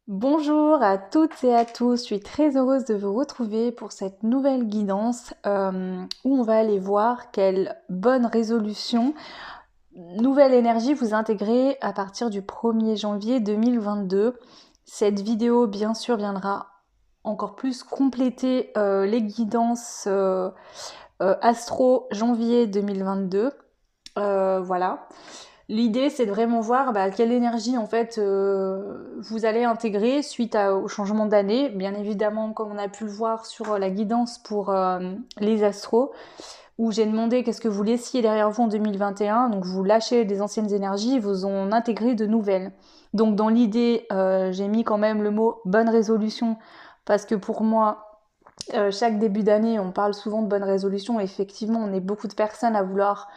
Bonjour à toutes et à tous, je suis très heureuse de vous retrouver pour cette nouvelle guidance où on va aller voir quelle bonne résolution, nouvelle énergie vous intégrez à partir du 1er janvier 2022. Cette vidéo bien sûr viendra encore plus compléter les guidances astro janvier 2022. Voilà. L'idée, c'est de vraiment voir quelle énergie en fait vous allez intégrer suite au changement d'année. Bien évidemment, comme on a pu le voir sur la guidance pour les astros, où j'ai demandé qu'est-ce que vous laissiez derrière vous en 2021. Donc vous lâchez des anciennes énergies, vous en intégrez de nouvelles. Donc dans l'idée, j'ai mis quand même le mot bonne résolution parce que pour moi, chaque début d'année, on parle souvent de bonne résolution. Effectivement, on est beaucoup de personnes à vouloir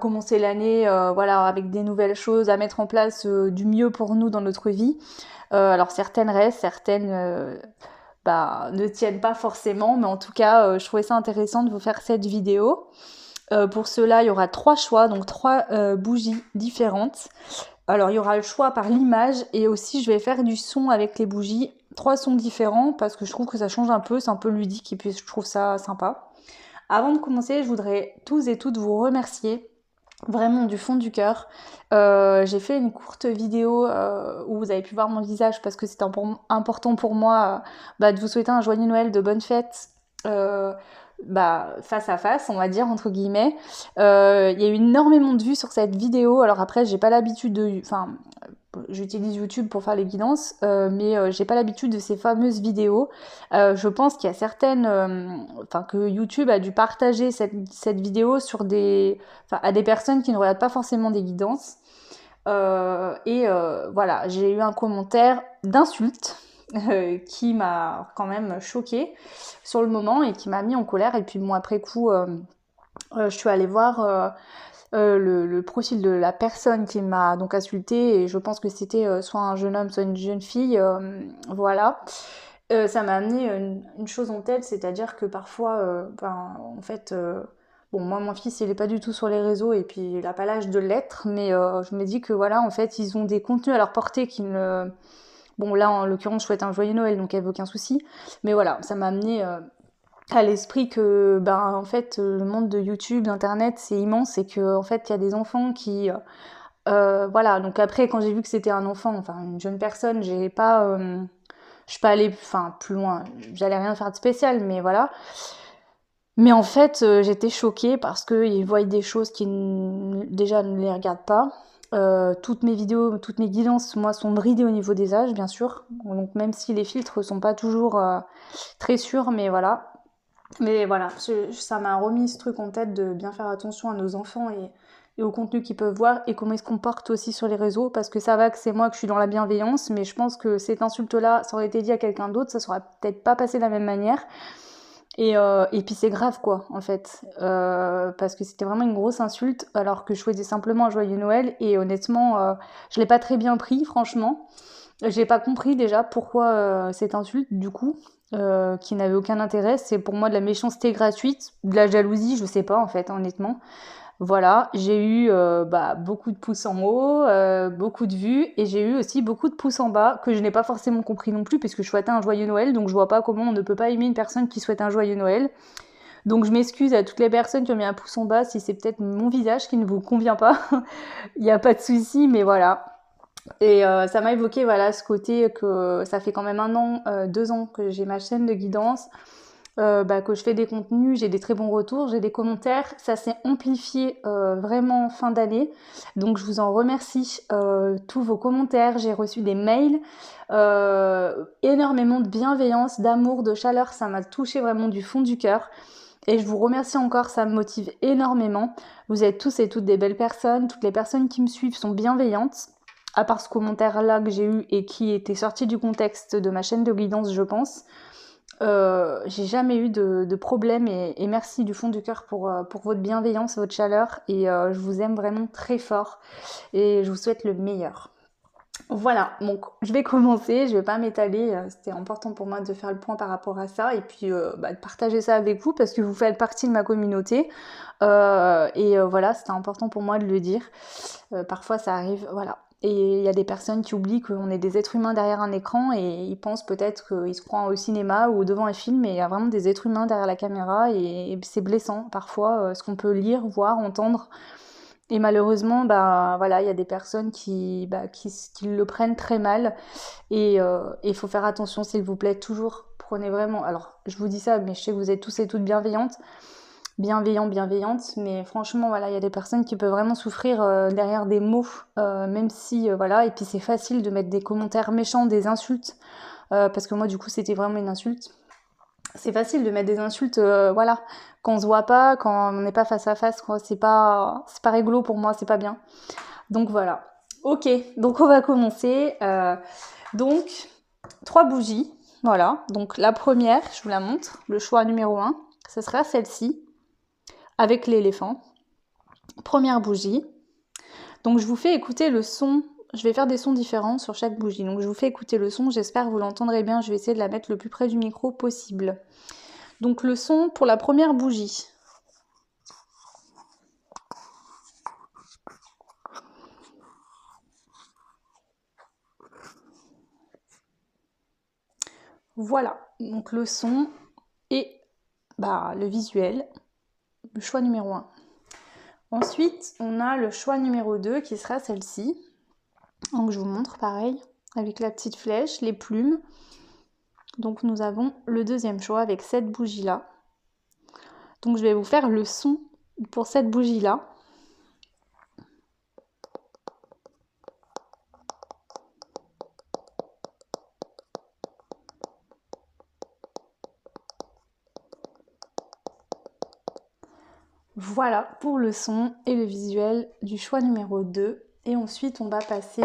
commencer l'année voilà, avec des nouvelles choses, à mettre en place du mieux pour nous dans notre vie. Alors certaines restent, certaines ne tiennent pas forcément, mais en tout cas, je trouvais ça intéressant de vous faire cette vidéo. Pour cela, il y aura 3 choix, donc 3 bougies différentes. Alors il y aura le choix par l'image et aussi je vais faire du son avec les bougies. 3 sons différents parce que je trouve que ça change un peu, c'est un peu ludique et puis je trouve ça sympa. Avant de commencer, je voudrais tous et toutes vous remercier vraiment du fond du cœur. J'ai fait une courte vidéo où vous avez pu voir mon visage parce que c'était important pour moi de vous souhaiter un joyeux Noël, de bonnes fêtes. Face à face, on va dire, entre guillemets. Il y a eu énormément de vues sur cette vidéo. Alors après, j'ai pas l'habitude de... Enfin, j'utilise YouTube pour faire les guidances, mais j'ai pas l'habitude de ces fameuses vidéos. Je pense qu'il y a certaines... que YouTube a dû partager cette vidéo à des personnes qui ne regardent pas forcément des guidances. Voilà, j'ai eu un commentaire d'insulte qui m'a quand même choquée sur le moment et qui m'a mis en colère. Et puis bon, après coup, je suis allée voir le profil de la personne qui m'a donc insultée et je pense que c'était soit un jeune homme, soit une jeune fille. Voilà. Ça m'a amené une chose en tête, c'est-à-dire que parfois, en fait, bon, moi, mon fils, il est pas du tout sur les réseaux et puis il a pas l'âge de l'être, mais je me dis que voilà, en fait, ils ont des contenus à leur portée qui ne... Bon, là, en l'occurrence, je souhaite un joyeux Noël, donc il n'y avait aucun souci. Mais voilà, ça m'a amené à l'esprit que, en fait, le monde de YouTube, d'Internet, c'est immense et que, en fait, il y a des enfants qui... voilà, donc après, quand j'ai vu que c'était un enfant, enfin, une jeune personne, j'ai pas... je suis pas allée plus loin, j'allais rien faire de spécial, mais voilà. Mais en fait, j'étais choquée parce qu'ils voient des choses qui déjà ne les regardent pas. Toutes mes vidéos, toutes mes guidances, moi, sont bridées au niveau des âges, bien sûr. Donc même si les filtres sont pas toujours très sûrs, mais voilà. Mais voilà, ça m'a remis ce truc en tête de bien faire attention à nos enfants et au contenu qu'ils peuvent voir et comment ils se comportent aussi sur les réseaux, parce que ça va que c'est moi que je suis dans la bienveillance, mais je pense que cette insulte-là, ça aurait été dit à quelqu'un d'autre, ça serait peut-être pas passé de la même manière. Et puis c'est grave quoi, en fait, parce que c'était vraiment une grosse insulte, alors que je souhaitais simplement un joyeux Noël, et honnêtement, je l'ai pas très bien pris, franchement. J'ai pas compris déjà pourquoi cette insulte, du coup, qui n'avait aucun intérêt. C'est pour moi de la méchanceté gratuite, de la jalousie, je sais pas en fait, honnêtement. Voilà, j'ai eu beaucoup de pouces en haut, beaucoup de vues, et j'ai eu aussi beaucoup de pouces en bas, que je n'ai pas forcément compris non plus, puisque je souhaitais un joyeux Noël, donc je vois pas comment on ne peut pas aimer une personne qui souhaite un joyeux Noël. Donc je m'excuse à toutes les personnes qui ont mis un pouce en bas si c'est peut-être mon visage qui ne vous convient pas. Il n'y a pas de souci, mais voilà. Et ça m'a évoqué voilà ce côté que ça fait quand même 1 an, 2 ans que j'ai ma chaîne de guidance, que je fais des contenus, j'ai des très bons retours, j'ai des commentaires. Ça s'est amplifié vraiment en fin d'année. Donc je vous en remercie tous vos commentaires. J'ai reçu des mails, énormément de bienveillance, d'amour, de chaleur. Ça m'a touché vraiment du fond du cœur. Et je vous remercie encore, ça me motive énormément. Vous êtes tous et toutes des belles personnes. Toutes les personnes qui me suivent sont bienveillantes. À part ce commentaire-là que j'ai eu et qui était sorti du contexte de ma chaîne de guidance, je pense. J'ai jamais eu de problème et merci du fond du cœur pour votre bienveillance, votre chaleur et je vous aime vraiment très fort et je vous souhaite le meilleur. Voilà, donc je vais commencer, je vais pas m'étaler, c'était important pour moi de faire le point par rapport à ça et puis de partager ça avec vous parce que vous faites partie de ma communauté voilà, c'était important pour moi de le dire. Parfois ça arrive, voilà. Et il y a des personnes qui oublient qu'on est des êtres humains derrière un écran et ils pensent peut-être qu'ils se croient au cinéma ou devant un film, mais il y a vraiment des êtres humains derrière la caméra et c'est blessant parfois ce qu'on peut lire, voir, entendre. Et malheureusement, bah voilà, il y a des personnes qui le prennent très mal et il faut faire attention, s'il vous plaît, toujours prenez vraiment. Alors, je vous dis ça, mais je sais que vous êtes tous et toutes bienveillantes, mais franchement, voilà, il y a des personnes qui peuvent vraiment souffrir derrière des mots, même si, voilà, et puis c'est facile de mettre des commentaires méchants, des insultes, parce que moi, du coup, c'était vraiment une insulte. C'est facile de mettre des insultes, voilà, quand on se voit pas, quand on n'est pas face à face, quoi. C'est pas rigolo pour moi, c'est pas bien. Donc voilà. Ok, donc on va commencer. Donc, 3 bougies, voilà. Donc la première, je vous la montre, le choix numéro 1, ce sera celle-ci, avec l'éléphant. Première bougie. Donc je vous fais écouter le son. Je vais faire des sons différents sur chaque bougie. Donc je vous fais écouter le son, j'espère que vous l'entendrez bien. Je vais essayer de la mettre le plus près du micro possible. Donc le son pour la première bougie. Voilà, donc le son et le visuel, le choix numéro 1. Ensuite, on a le choix numéro 2 qui sera celle-ci. Donc je vous montre pareil, avec la petite flèche, les plumes. Donc nous avons le deuxième choix avec cette bougie-là. Donc je vais vous faire le son pour cette bougie-là. Voilà pour le son et le visuel du choix numéro 2. Et ensuite, on va passer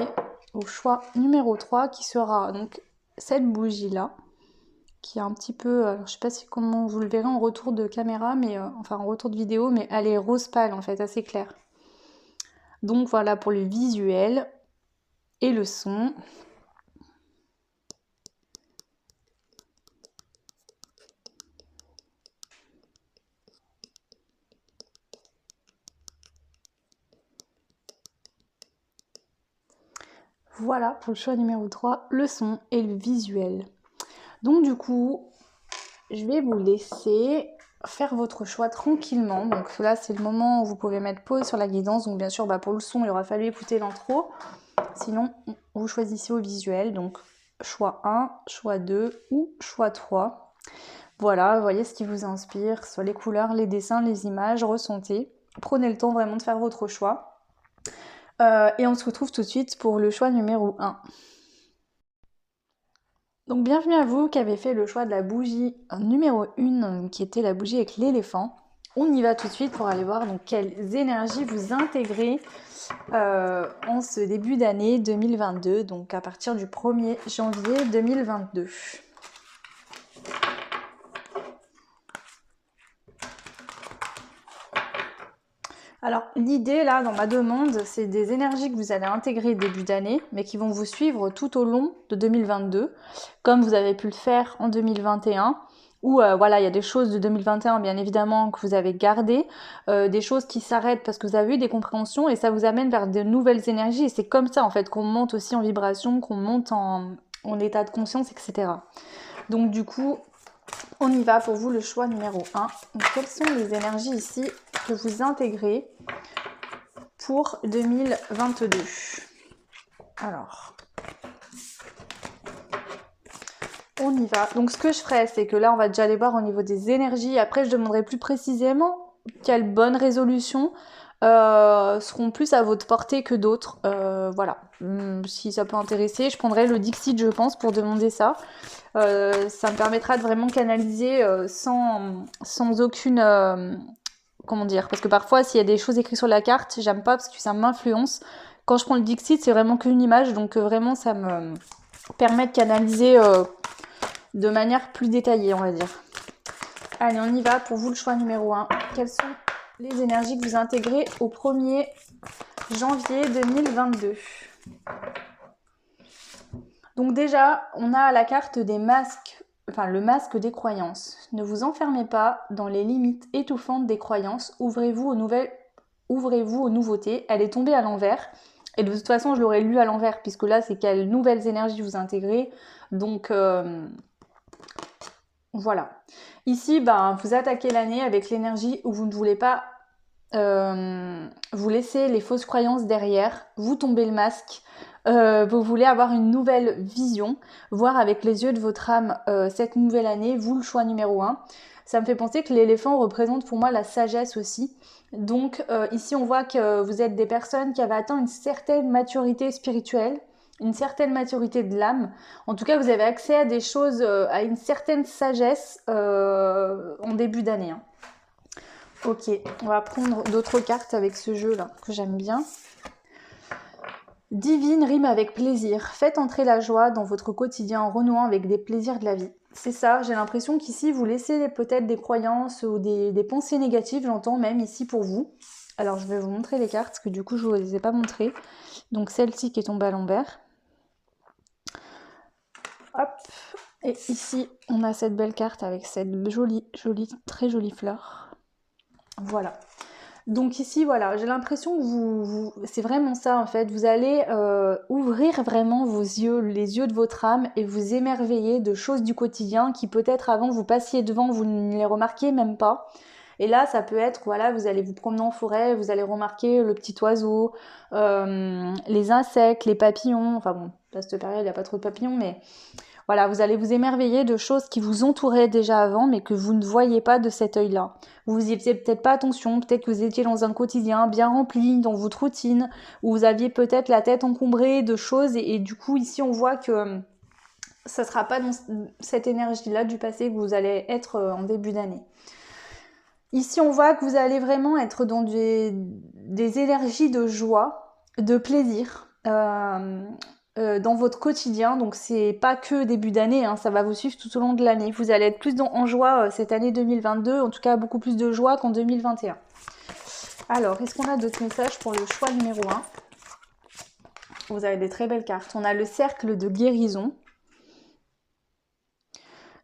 au choix numéro 3 qui sera donc cette bougie-là, qui est un petit peu, alors je sais pas comment vous le verrez en retour de caméra, mais enfin en retour de vidéo, mais elle est rose pâle en fait, assez claire. Donc voilà pour le visuel et le son. Voilà pour le choix numéro 3, le son et le visuel. Donc du coup, je vais vous laisser faire votre choix tranquillement. Donc là, c'est le moment où vous pouvez mettre pause sur la guidance. Donc bien sûr, pour le son, il aura fallu écouter l'intro. Sinon, vous choisissez au visuel. Donc choix 1, choix 2 ou choix 3. Voilà, voyez ce qui vous inspire, soit les couleurs, les dessins, les images, ressentez. Prenez le temps vraiment de faire votre choix. Et on se retrouve tout de suite pour le choix numéro 1. Donc bienvenue à vous qui avez fait le choix de la bougie numéro 1, qui était la bougie avec l'éléphant. On y va tout de suite pour aller voir donc quelles énergies vous intégrez en ce début d'année 2022, donc à partir du 1er janvier 2022. Alors l'idée là dans ma demande, c'est des énergies que vous allez intégrer début d'année, mais qui vont vous suivre tout au long de 2022, comme vous avez pu le faire en 2021, où voilà, il y a des choses de 2021 bien évidemment que vous avez gardées, des choses qui s'arrêtent parce que vous avez eu des compréhensions et ça vous amène vers de nouvelles énergies et c'est comme ça en fait qu'on monte aussi en vibration, qu'on monte en état de conscience, etc. Donc du coup, on y va pour vous le choix numéro 1. Donc, quelles sont les énergies ici que vous intégrez pour 2022? Alors, on y va. Donc ce que je ferai, c'est que là, on va déjà aller voir au niveau des énergies. Après, je demanderai plus précisément quelles bonnes résolutions seront plus à votre portée que d'autres. Voilà. Si ça peut intéresser, je prendrai le Dixit, je pense, pour demander ça. Ça me permettra de vraiment canaliser sans aucune... comment dire? Parce que parfois, s'il y a des choses écrites sur la carte, j'aime pas parce que ça m'influence. Quand je prends le Dixit, c'est vraiment qu'une image, donc vraiment, ça me permet de canaliser de manière plus détaillée, on va dire. Allez, on y va pour vous le choix numéro 1. Quelles sont les énergies que vous intégrez au 1er janvier 2022? Donc déjà, on a la carte des masques, enfin le masque des croyances. Ne vous enfermez pas dans les limites étouffantes des croyances. Ouvrez-vous aux nouveautés. Elle est tombée à l'envers. Et de toute façon, je l'aurais lu à l'envers, puisque là, c'est quelles nouvelles énergies vous intégrez. Donc, voilà. Ici, ben, vous attaquez l'année avec l'énergie où vous ne voulez pas vous laisser les fausses croyances derrière, vous tombez le masque, vous voulez avoir une nouvelle vision, voir avec les yeux de votre âme cette nouvelle année, vous le choix numéro 1. Ça me fait penser que l'éléphant représente pour moi la sagesse aussi. Donc ici on voit que vous êtes des personnes qui avaient atteint une certaine maturité spirituelle, une certaine maturité de l'âme. En tout cas, vous avez accès à des choses, à une certaine sagesse en début d'année. Hein. Ok, on va prendre d'autres cartes avec ce jeu-là que j'aime bien. Divine rime avec plaisir. Faites entrer la joie dans votre quotidien en renouant avec des plaisirs de la vie. C'est ça, j'ai l'impression qu'ici vous laissez peut-être des croyances ou des pensées négatives, j'entends même ici pour vous. Alors je vais vous montrer les cartes, parce que du coup je ne vous les ai pas montrées. Donc celle-ci qui est tombée à l'envers. Hop. Et ici on a cette belle carte avec cette très jolie fleur. Voilà. Donc ici, voilà, j'ai l'impression que c'est vraiment ça en fait. Vous allez ouvrir vraiment vos yeux, les yeux de votre âme et vous émerveiller de choses du quotidien qui peut-être avant vous passiez devant, vous ne les remarquiez même pas. Et là, ça peut être, voilà, vous allez vous promener en forêt, vous allez remarquer le petit oiseau, les insectes, les papillons. Enfin bon, à cette période, il n'y a pas trop de papillons, mais voilà, vous allez vous émerveiller de choses qui vous entouraient déjà avant, mais que vous ne voyez pas de cet œil-là. Vous y faisiez peut-être pas attention, peut-être que vous étiez dans un quotidien bien rempli, dans votre routine, où vous aviez peut-être la tête encombrée de choses, et du coup, ici, on voit que ça sera pas dans cette énergie-là du passé que vous allez être en début d'année. Ici, on voit que vous allez vraiment être dans des énergies de joie, de plaisir. Dans votre quotidien, donc c'est pas que début d'année, hein, ça va vous suivre tout au long de l'année. Vous allez être plus en joie cette année 2022, en tout cas beaucoup plus de joie qu'en 2021. Alors, est-ce qu'on a d'autres messages pour le choix numéro 1 ? Vous avez des très belles cartes. On a le cercle de guérison.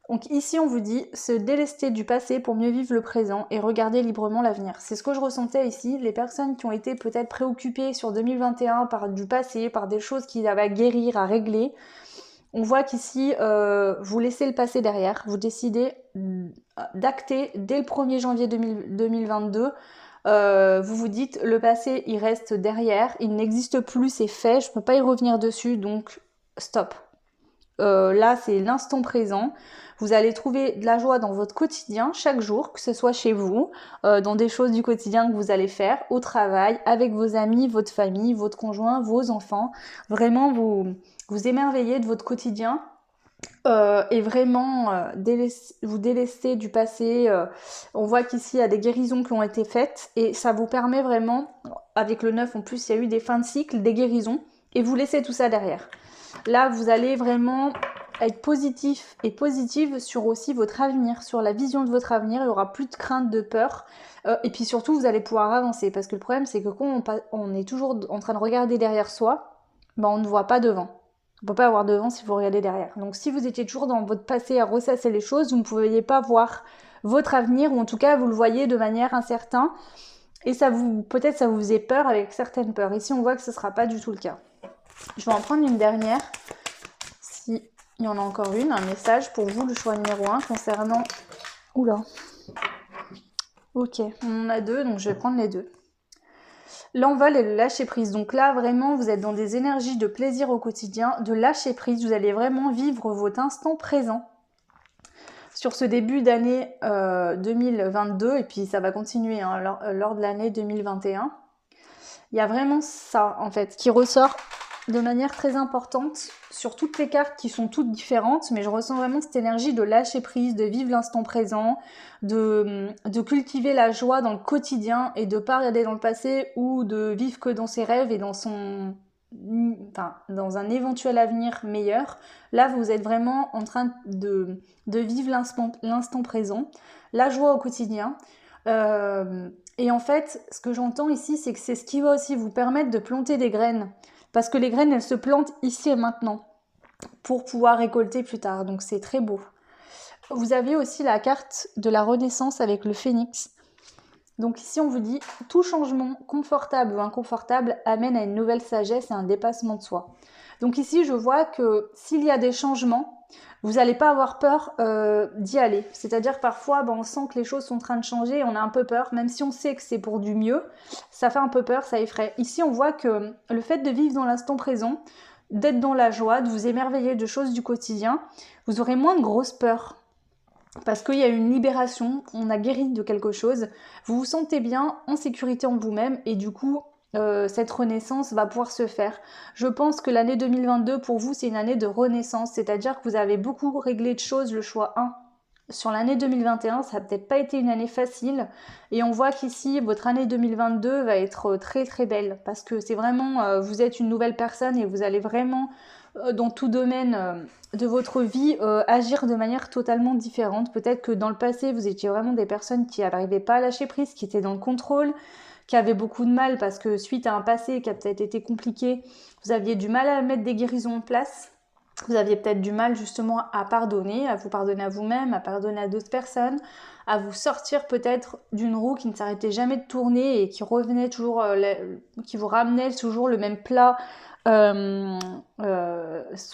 Donc ici, on vous dit se délester du passé pour mieux vivre le présent et regarder librement l'avenir. C'est ce que je ressentais ici. Les personnes qui ont été peut-être préoccupées sur 2021 par du passé, par des choses qu'ils avaient à guérir, à régler, on voit qu'ici, vous laissez le passé derrière. Vous décidez d'acter dès le 1er janvier 2022. Vous vous dites, le passé, il reste derrière. Il n'existe plus, c'est fait. Je ne peux pas y revenir dessus, donc stop. Là, c'est l'instant présent. Vous allez trouver de la joie dans votre quotidien chaque jour, que ce soit chez vous, dans des choses du quotidien que vous allez faire, au travail, avec vos amis, votre famille, votre conjoint, vos enfants. Vraiment, vous émerveillez de votre quotidien et vraiment vous délester du passé. On voit qu'ici, il y a des guérisons qui ont été faites et ça vous permet vraiment, avec le 9 en plus, il y a eu des fins de cycle, des guérisons, et vous laissez tout ça derrière. Là, vous allez vraiment être positif et positive sur aussi votre avenir, sur la vision de votre avenir. Il n'y aura plus de crainte, de peur. Et puis surtout, vous allez pouvoir avancer. Parce que le problème, c'est que quand on est toujours en train de regarder derrière soi, ben, on ne voit pas devant. On ne peut pas avoir devant si vous regardez derrière. Donc si vous étiez toujours dans votre passé à ressasser les choses, vous ne pouviez pas voir votre avenir, ou en tout cas, vous le voyez de manière incertaine. Et peut-être ça vous faisait peur avec certaines peurs. Ici, on voit que ce ne sera pas du tout le cas. Je vais en prendre une dernière, s'il y en a encore une, un message pour vous, le choix numéro 1 concernant... Oula. Ok, on en a deux, donc je vais prendre les deux. L'envol et le lâcher prise. Donc là, vraiment, vous êtes dans des énergies de plaisir au quotidien, de lâcher prise. Vous allez vraiment vivre votre instant présent sur ce début d'année 2022, et puis ça va continuer hein, lors de l'année 2021. Il y a vraiment ça, en fait, qui ressort de manière très importante sur toutes les cartes qui sont toutes différentes, mais je ressens vraiment cette énergie de lâcher prise, de vivre l'instant présent, de cultiver la joie dans le quotidien et de pas regarder dans le passé ou de vivre que dans ses rêves et dans un éventuel avenir meilleur. Là, vous êtes vraiment en train de vivre l'instant présent, la joie au quotidien. Et en fait, ce que j'entends ici, c'est que c'est ce qui va aussi vous permettre de planter des graines. Parce que les graines, elles se plantent ici et maintenant pour pouvoir récolter plus tard. Donc c'est très beau. Vous avez aussi la carte de la Renaissance avec le phénix. Donc ici, on vous dit, tout changement, confortable ou inconfortable, amène à une nouvelle sagesse et un dépassement de soi. Donc ici, je vois que s'il y a des changements, vous n'allez pas avoir peur d'y aller. C'est-à-dire que parfois, on sent que les choses sont en train de changer, on a un peu peur, même si on sait que c'est pour du mieux, ça fait un peu peur, ça effraie. Ici, on voit que le fait de vivre dans l'instant présent, d'être dans la joie, de vous émerveiller de choses du quotidien, vous aurez moins de grosses peurs. Parce qu'il y a une libération, on a guéri de quelque chose, vous vous sentez bien, en sécurité en vous-même, et du coup, cette renaissance va pouvoir se faire. Je pense que l'année 2022, pour vous, c'est une année de renaissance, c'est-à-dire que vous avez beaucoup réglé de choses, le choix 1. Sur l'année 2021, ça n'a peut-être pas été une année facile, et on voit qu'ici, votre année 2022 va être très très belle, parce que c'est vraiment, vous êtes une nouvelle personne, et vous allez vraiment, dans tout domaine de votre vie, agir de manière totalement différente. Peut-être que dans le passé, vous étiez vraiment des personnes qui n'arrivaient pas à lâcher prise, qui étaient dans le contrôle, qui avaient beaucoup de mal parce que suite à un passé qui a peut-être été compliqué, vous aviez du mal à mettre des guérisons en place. Vous aviez peut-être du mal justement à pardonner, à vous pardonner à vous-même, à pardonner à d'autres personnes, à vous sortir peut-être d'une roue qui ne s'arrêtait jamais de tourner et qui revenait toujours, qui vous ramenait toujours le même plat sous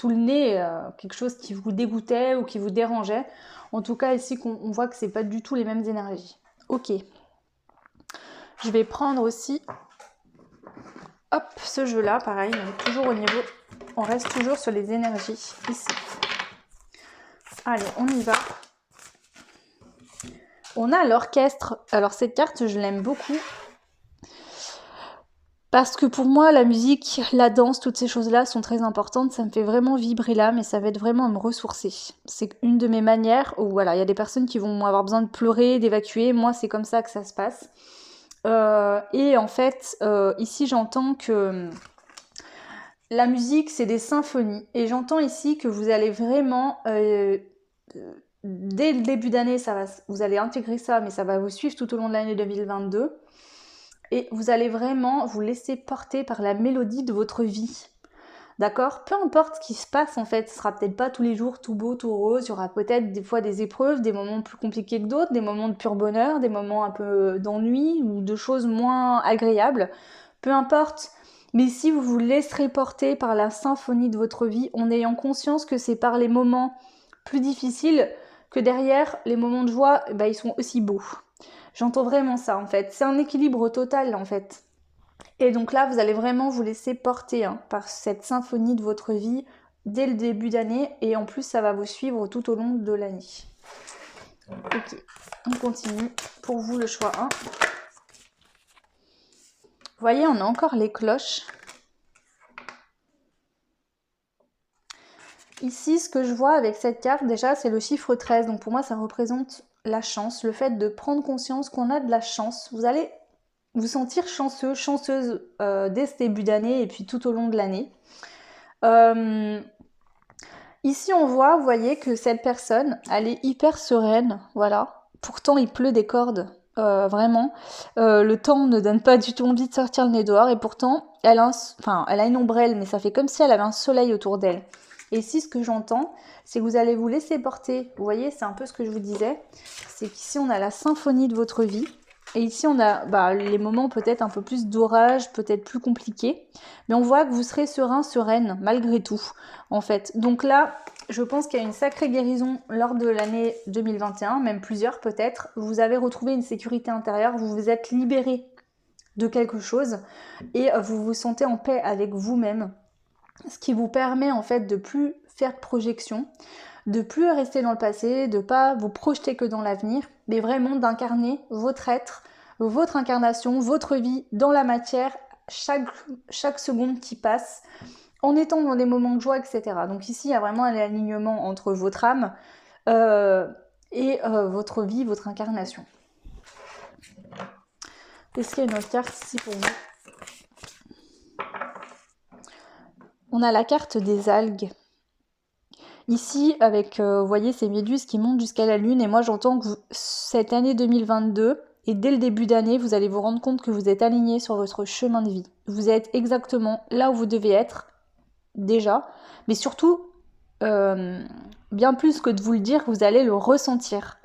le nez, quelque chose qui vous dégoûtait ou qui vous dérangeait. En tout cas ici on voit que c'est pas du tout les mêmes énergies. Ok. Je vais prendre aussi, hop, ce jeu-là, pareil, on est toujours au niveau, on reste toujours sur les énergies ici. Allez, on y va. On a l'orchestre. Alors cette carte, je l'aime beaucoup. Parce que pour moi, la musique, la danse, toutes ces choses-là sont très importantes. Ça me fait vraiment vibrer l'âme et ça va être vraiment à me ressourcer. C'est une de mes manières où, voilà, il y a des personnes qui vont avoir besoin de pleurer, d'évacuer. Moi, c'est comme ça que ça se passe. Et en fait, ici, j'entends que la musique, c'est des symphonies. Et j'entends ici que vous allez vraiment... dès le début d'année, vous allez intégrer ça, mais ça va vous suivre tout au long de l'année 2022. Et vous allez vraiment vous laisser porter par la mélodie de votre vie. D'accord ? Peu importe ce qui se passe en fait, ce sera peut-être pas tous les jours tout beau, tout rose, il y aura peut-être des fois des épreuves, des moments plus compliqués que d'autres, des moments de pur bonheur, des moments un peu d'ennui ou de choses moins agréables. Peu importe. Mais si vous vous laisserez porter par la symphonie de votre vie, en ayant conscience que c'est par les moments plus difficiles que derrière, les moments de joie, ils sont aussi beaux. J'entends vraiment ça en fait. C'est un équilibre total en fait. Et donc là, vous allez vraiment vous laisser porter par cette symphonie de votre vie dès le début d'année. Et en plus, ça va vous suivre tout au long de l'année. Ok, on continue. Pour vous, le choix 1. Vous voyez, on a encore les cloches. Ici, ce que je vois avec cette carte, déjà, c'est le chiffre 13. Donc pour moi, ça représente la chance, le fait de prendre conscience qu'on a de la chance. Vous allez vous sentir chanceux, chanceuse dès ce début d'année et puis tout au long de l'année. Ici, on voit, vous voyez, que cette personne, elle est hyper sereine, voilà. Pourtant, il pleut des cordes, vraiment. Le temps ne donne pas du tout envie de sortir le nez dehors et pourtant, elle a une ombrelle, mais ça fait comme si elle avait un soleil autour d'elle. Et ici, ce que j'entends, c'est que vous allez vous laisser porter. Vous voyez, c'est un peu ce que je vous disais. C'est qu'ici, on a la symphonie de votre vie. Et ici, on a les moments peut-être un peu plus d'orage, peut-être plus compliqués. Mais on voit que vous serez serein, sereine, malgré tout, en fait. Donc là, je pense qu'il y a une sacrée guérison lors de l'année 2021, même plusieurs peut-être. Vous avez retrouvé une sécurité intérieure, vous vous êtes libéré de quelque chose et vous vous sentez en paix avec vous-même. Ce qui vous permet en fait de plus faire de projection, de plus rester dans le passé, de pas vous projeter que dans l'avenir, mais vraiment d'incarner votre être, votre incarnation, votre vie dans la matière, chaque seconde qui passe, en étant dans des moments de joie, etc. Donc ici, il y a vraiment un alignement entre votre âme et votre vie, votre incarnation. Est-ce qu'il y a une autre carte ici pour vous ? On a la carte des algues. Ici, avec, vous voyez, ces méduses qui montent jusqu'à la lune. Et moi, j'entends que cette année 2022, et dès le début d'année, vous allez vous rendre compte que vous êtes aligné sur votre chemin de vie. Vous êtes exactement là où vous devez être, déjà. Mais surtout, bien plus que de vous le dire, vous allez le ressentir.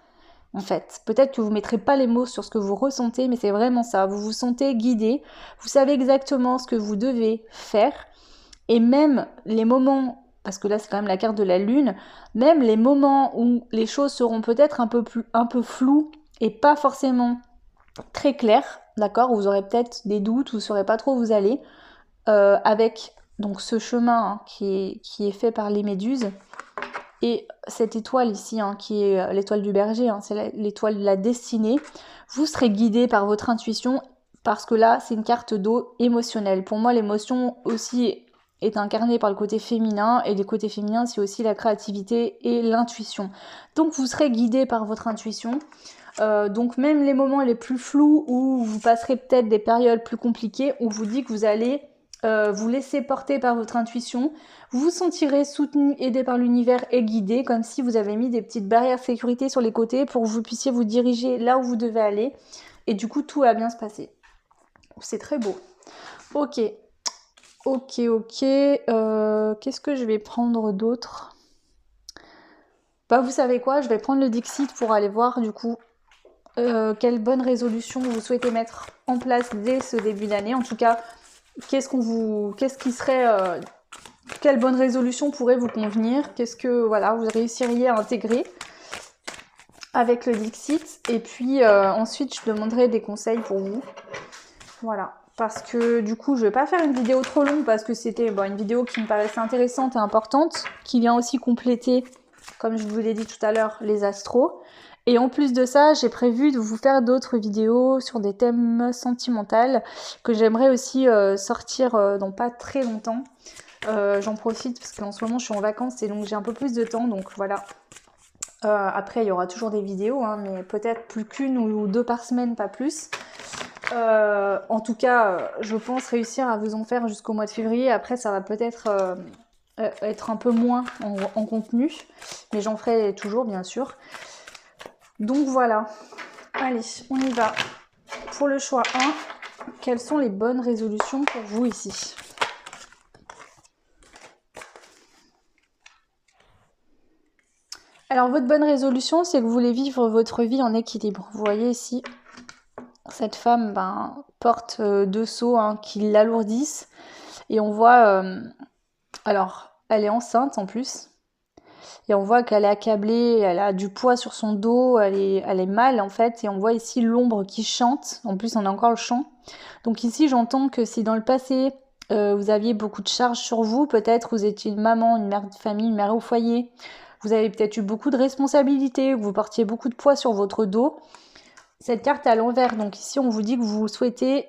en fait. Peut-être que vous ne mettrez pas les mots sur ce que vous ressentez, mais c'est vraiment ça. Vous vous sentez guidé, vous savez exactement ce que vous devez faire, et même les moments, parce que là c'est quand même la carte de la lune, même les moments où les choses seront peut-être un peu floues et pas forcément très claires, d'accord, vous aurez peut-être des doutes, vous ne saurez pas trop où vous allez, avec donc ce chemin qui est fait par les méduses, et cette étoile ici, qui est l'étoile du berger, c'est l'étoile de la destinée, vous serez guidé par votre intuition, parce que là, c'est une carte d'eau émotionnelle. Pour moi, l'émotion aussi est incarnée par le côté féminin, et le côté féminin, c'est aussi la créativité et l'intuition. Donc, vous serez guidé par votre intuition. Donc, même les moments les plus flous, où vous passerez peut-être des périodes plus compliquées, on vous dit que vous allez vous laisser porter par votre intuition, vous vous sentirez soutenu, aidé par l'univers et guidé, comme si vous avez mis des petites barrières de sécurité sur les côtés pour que vous puissiez vous diriger là où vous devez aller, et du coup tout va bien se passer. C'est très beau. Ok, qu'est-ce que je vais prendre d'autre? Bah vous savez quoi, je vais prendre le Dixit pour aller voir du coup quelle bonne résolution vous souhaitez mettre en place dès ce début d'année. En tout cas, quelle bonne résolution pourrait vous convenir? Qu'est-ce que voilà, vous réussiriez à intégrer avec le Dixit? Et puis ensuite, je demanderai des conseils pour vous. Voilà. Parce que du coup, je vais pas faire une vidéo trop longue, parce que c'était une vidéo qui me paraissait intéressante et importante, qui vient aussi compléter, comme je vous l'ai dit tout à l'heure, les astros. Et en plus de ça, j'ai prévu de vous faire d'autres vidéos sur des thèmes sentimentaux que j'aimerais aussi sortir dans pas très longtemps. J'en profite parce qu'en ce moment je suis en vacances et donc j'ai un peu plus de temps, donc voilà. Après il y aura toujours des vidéos, mais peut-être plus qu'une ou deux par semaine, pas plus. En tout cas, je pense réussir à vous en faire jusqu'au mois de février. Après ça va peut-être être un peu moins en contenu, mais j'en ferai toujours bien sûr. Donc voilà, allez, on y va. Pour le choix 1, quelles sont les bonnes résolutions pour vous ici? Alors votre bonne résolution, c'est que vous voulez vivre votre vie en équilibre. Vous voyez ici, cette femme porte deux seaux qui l'alourdissent, et on voit, alors elle est enceinte en plus, et on voit qu'elle est accablée, elle a du poids sur son dos, elle est mal en fait, et on voit ici l'ombre qui chante. En plus on a encore le chant. Donc ici j'entends que si dans le passé vous aviez beaucoup de charges sur vous, peut-être vous étiez une maman, une mère de famille, une mère au foyer, vous avez peut-être eu beaucoup de responsabilités, vous portiez beaucoup de poids sur votre dos. Cette carte est à l'envers, donc ici on vous dit que vous souhaitez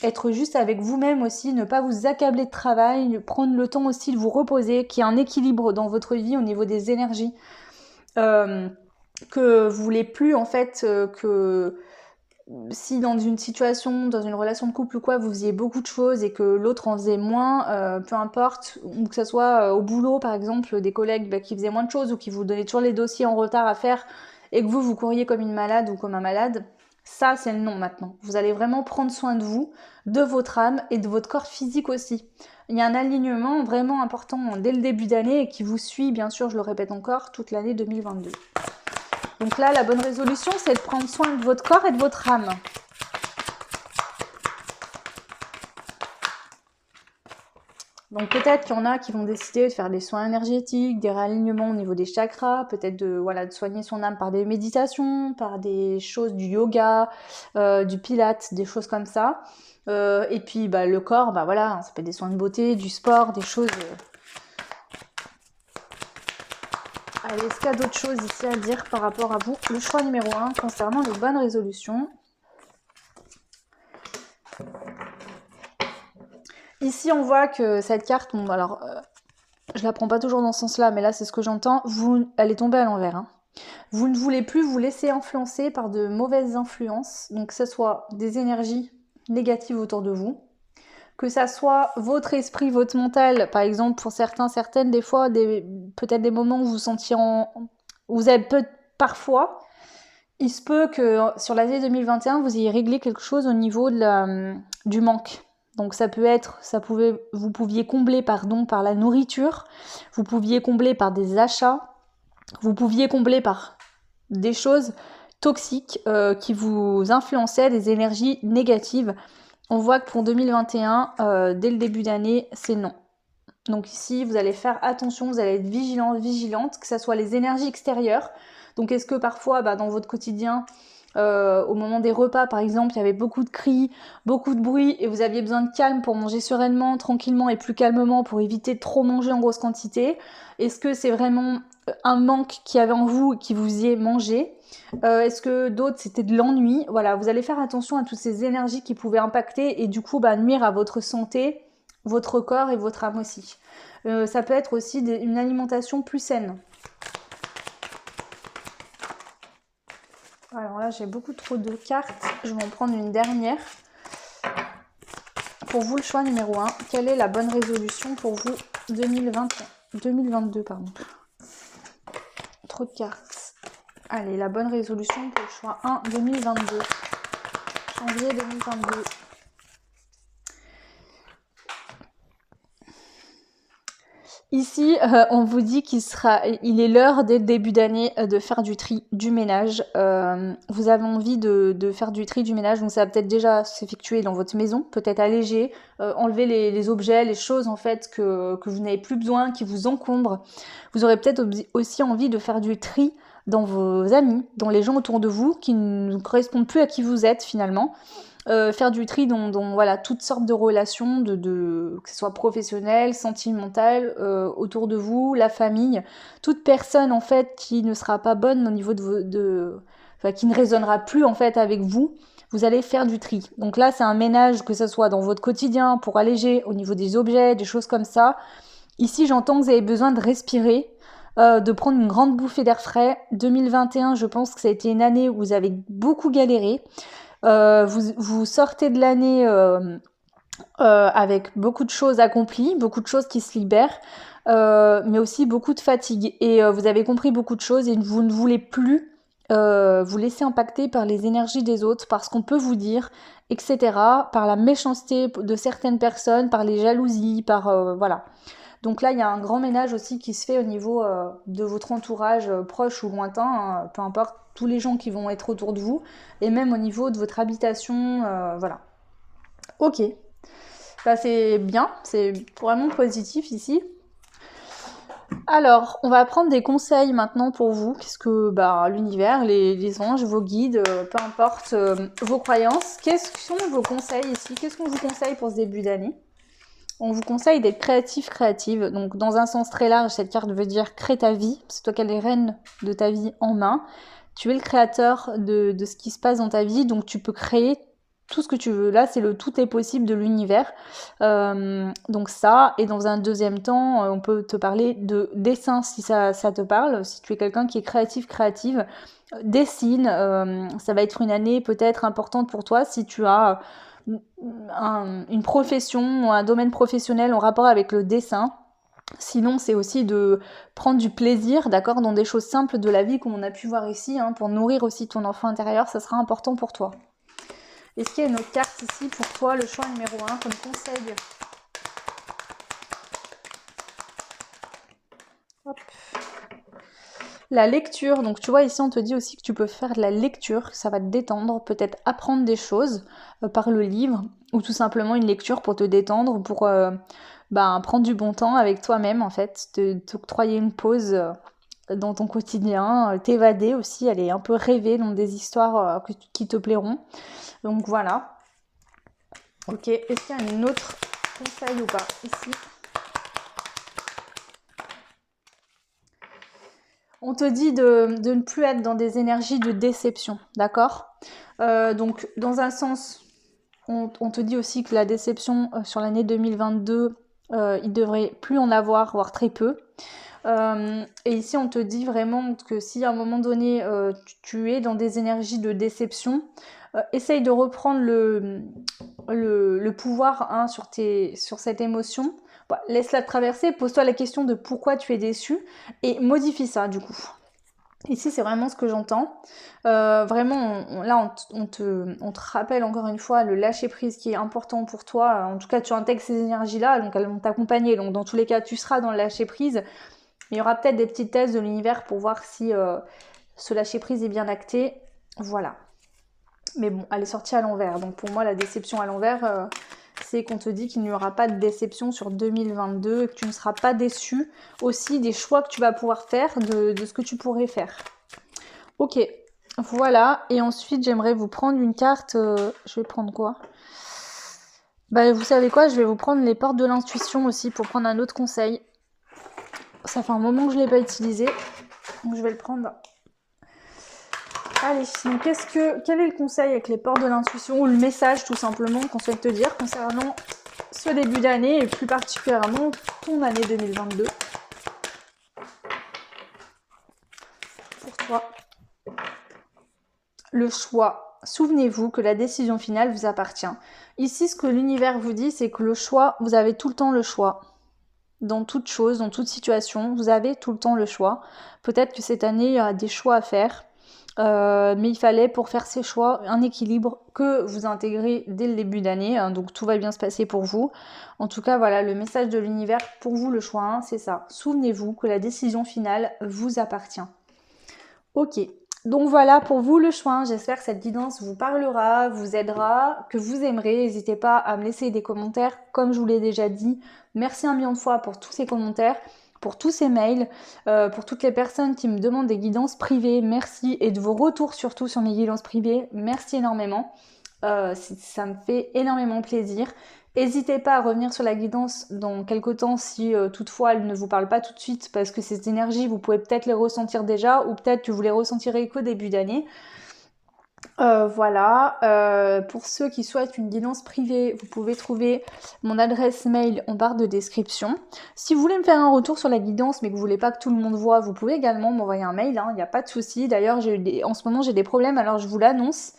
être juste avec vous-même aussi, ne pas vous accabler de travail, prendre le temps aussi de vous reposer, qu'il y ait un équilibre dans votre vie au niveau des énergies, que vous voulez plus en fait que si dans une situation, dans une relation de couple ou quoi, vous faisiez beaucoup de choses et que l'autre en faisait moins, peu importe, ou que ce soit au boulot par exemple, des collègues qui faisaient moins de choses ou qui vous donnaient toujours les dossiers en retard à faire, et que vous couriez comme une malade ou comme un malade, ça c'est le non maintenant. Vous allez vraiment prendre soin de vous, de votre âme et de votre corps physique aussi. Il y a un alignement vraiment important dès le début d'année et qui vous suit, bien sûr, je le répète encore, toute l'année 2022. Donc là, la bonne résolution, c'est de prendre soin de votre corps et de votre âme. Donc peut-être qu'il y en a qui vont décider de faire des soins énergétiques, des réalignements au niveau des chakras, peut-être de soigner son âme par des méditations, par des choses du yoga, du pilates, des choses comme ça. Et puis le corps, ça peut être des soins de beauté, du sport, des choses... Allez, est-ce qu'il y a d'autres choses ici à dire par rapport à vous? Le choix numéro 1 concernant les bonnes résolutions. Ici, on voit que cette carte, je la prends pas toujours dans ce sens-là, mais là, c'est ce que j'entends. Elle est tombée à l'envers. Vous ne voulez plus vous laisser influencer par de mauvaises influences, donc que ce soit des énergies négatives autour de vous, que ça soit votre esprit, votre mental, par exemple pour certaines, des fois, peut-être des moments où vous vous sentiez vous êtes parfois, il se peut que sur l'année 2021, vous ayez réglé quelque chose au niveau du manque. Donc vous pouviez combler par la nourriture, vous pouviez combler par des achats, vous pouviez combler par des choses toxiques qui vous influençaient, des énergies négatives. On voit que pour 2021, dès le début d'année, c'est non. Donc ici, vous allez faire attention, vous allez être vigilante, que ce soit les énergies extérieures. Donc est-ce que parfois, dans votre quotidien, au moment des repas par exemple, il y avait beaucoup de cris, beaucoup de bruit et vous aviez besoin de calme pour manger sereinement, tranquillement et plus calmement pour éviter de trop manger en grosse quantité? Est-ce que c'est vraiment un manque qu'il y avait en vous et qui vous y est mangé? Est-ce que d'autres c'était de l'ennui? Voilà, vous allez faire attention à toutes ces énergies qui pouvaient impacter et du coup nuire à votre santé, votre corps et votre âme aussi. Ça peut être aussi une alimentation plus saine. Alors là, j'ai beaucoup trop de cartes. Je vais en prendre une dernière. Pour vous, le choix numéro 1, quelle est la bonne résolution pour vous 2022, pardon. Trop de cartes. Allez, la bonne résolution pour le choix 1, 2022. Janvier 2022. Ici, on vous dit il est l'heure dès le début d'année de faire du tri, du ménage. Vous avez envie de faire du tri, du ménage, donc ça va peut-être déjà s'effectuer dans votre maison, peut-être alléger, enlever les objets, les choses en fait que vous n'avez plus besoin, qui vous encombrent. Vous aurez peut-être aussi envie de faire du tri dans vos amis, dans les gens autour de vous qui ne correspondent plus à qui vous êtes finalement. Faire du tri dans voilà, toutes sortes de relations, que ce soit professionnelles, sentimentales, autour de vous, la famille, toute personne en fait qui ne sera pas bonne au niveau qui ne résonnera plus en fait avec vous, vous allez faire du tri. Donc là, c'est un ménage, que ce soit dans votre quotidien pour alléger au niveau des objets, des choses comme ça. Ici, j'entends que vous avez besoin de respirer, de prendre une grande bouffée d'air frais. 2021, je pense que ça a été une année où vous avez beaucoup galéré. Vous sortez de l'année avec beaucoup de choses accomplies, beaucoup de choses qui se libèrent, mais aussi beaucoup de fatigue. Et vous avez compris beaucoup de choses et vous ne voulez plus vous laisser impacter par les énergies des autres, par ce qu'on peut vous dire, etc., par la méchanceté de certaines personnes, par les jalousies, voilà. Donc là, il y a un grand ménage aussi qui se fait au niveau de votre entourage proche ou lointain, hein, peu importe, tous les gens qui vont être autour de vous, et même au niveau de votre habitation, voilà. Ok, c'est bien, c'est vraiment positif ici. Alors, on va prendre des conseils maintenant pour vous. Qu'est-ce que l'univers, les anges, vos guides, peu importe vos croyances. Quels sont vos conseils ici? Qu'est-ce qu'on vous conseille pour ce début d'année? On vous conseille d'être créatif, créative. Donc, dans un sens très large, cette carte veut dire crée ta vie. C'est toi qui as les rênes de ta vie en main. Tu es le créateur de ce qui se passe dans ta vie. Donc, tu peux créer tout ce que tu veux. Là, c'est le tout est possible de l'univers. Donc ça. Et dans un deuxième temps, on peut te parler de dessin si ça te parle. Si tu es quelqu'un qui est créatif, créative, dessine. Ça va être une année peut-être importante pour toi si tu as une profession ou un domaine professionnel en rapport avec le dessin. Sinon, c'est aussi de prendre du plaisir, d'accord, dans des choses simples de la vie comme on a pu voir ici, hein, pour nourrir aussi ton enfant intérieur, ça sera important pour toi. Est-ce qu'il y a une autre carte ici pour toi, le choix numéro 1, comme conseil? Hop. La lecture, donc tu vois ici on te dit aussi que tu peux faire de la lecture, ça va te détendre, peut-être apprendre des choses par le livre ou tout simplement une lecture pour te détendre, pour prendre du bon temps avec toi-même en fait, t'octroyer une pause dans ton quotidien, t'évader aussi, aller un peu rêver dans des histoires qui te plairont. Donc voilà. Ok, est-ce qu'il y a un autre conseil ou pas ici? On te dit de ne plus être dans des énergies de déception, d'accord? Donc, dans un sens, on te dit aussi que la déception sur l'année 2022, il devrait plus en avoir, voire très peu. Et ici, on te dit vraiment que si à un moment donné, tu es dans des énergies de déception, essaye de reprendre le pouvoir sur cette émotion. Bon, laisse-la traverser, pose-toi la question de pourquoi tu es déçu et modifie ça du coup. Ici, c'est vraiment ce que j'entends. Vraiment, on te rappelle encore une fois le lâcher-prise qui est important pour toi. En tout cas, tu intègres ces énergies-là, donc elles vont t'accompagner. Donc, dans tous les cas, tu seras dans le lâcher-prise. Mais il y aura peut-être des petits tests de l'univers pour voir si ce lâcher-prise est bien acté. Voilà. Mais bon, elle est sortie à l'envers. Donc pour moi, la déception à l'envers, c'est qu'on te dit qu'il n'y aura pas de déception sur 2022 et que tu ne seras pas déçu aussi des choix que tu vas pouvoir faire, de ce que tu pourrais faire. Ok, voilà. Et ensuite, j'aimerais vous prendre une carte. Je vais prendre quoi? Bah, vous savez quoi? Je vais vous prendre les portes de l'intuition aussi pour prendre un autre conseil. Ça fait un moment que je ne l'ai pas utilisé. Donc je vais le prendre. Allez, donc quel est le conseil avec les portes de l'intuition ou le message tout simplement qu'on souhaite te dire concernant ce début d'année et plus particulièrement ton année 2022 pour toi? Le choix. Souvenez-vous que la décision finale vous appartient. Ici, ce que l'univers vous dit, c'est que le choix, vous avez tout le temps le choix. Dans toute chose, dans toute situation, vous avez tout le temps le choix. Peut-être que cette année, il y aura des choix à faire. Mais il fallait pour faire ces choix un équilibre que vous intégrez dès le début d'année, hein, donc tout va bien se passer pour vous. En tout cas voilà, le message de l'univers pour vous, le choix 1, c'est ça. Souvenez-vous que la décision finale vous appartient. Ok, donc voilà pour vous le choix 1. J'espère que cette guidance vous parlera, vous aidera, que vous aimerez. N'hésitez pas à me laisser des commentaires comme je vous l'ai déjà dit. Merci un million de fois pour tous ces commentaires, pour tous ces mails, pour toutes les personnes qui me demandent des guidances privées, merci. Et de vos retours surtout sur mes guidances privées, merci énormément. Ça me fait énormément plaisir. N'hésitez pas à revenir sur la guidance dans quelques temps si toutefois elle ne vous parle pas tout de suite parce que ces énergies, vous pouvez peut-être les ressentir déjà ou peut-être que vous les ressentirez qu'au début d'année. Voilà, pour ceux qui souhaitent une guidance privée, vous pouvez trouver mon adresse mail en barre de description. Si vous voulez me faire un retour sur la guidance mais que vous voulez pas que tout le monde voit, vous pouvez également m'envoyer un mail, il n'y a pas de souci. D'ailleurs, en ce moment j'ai des problèmes, alors je vous l'annonce.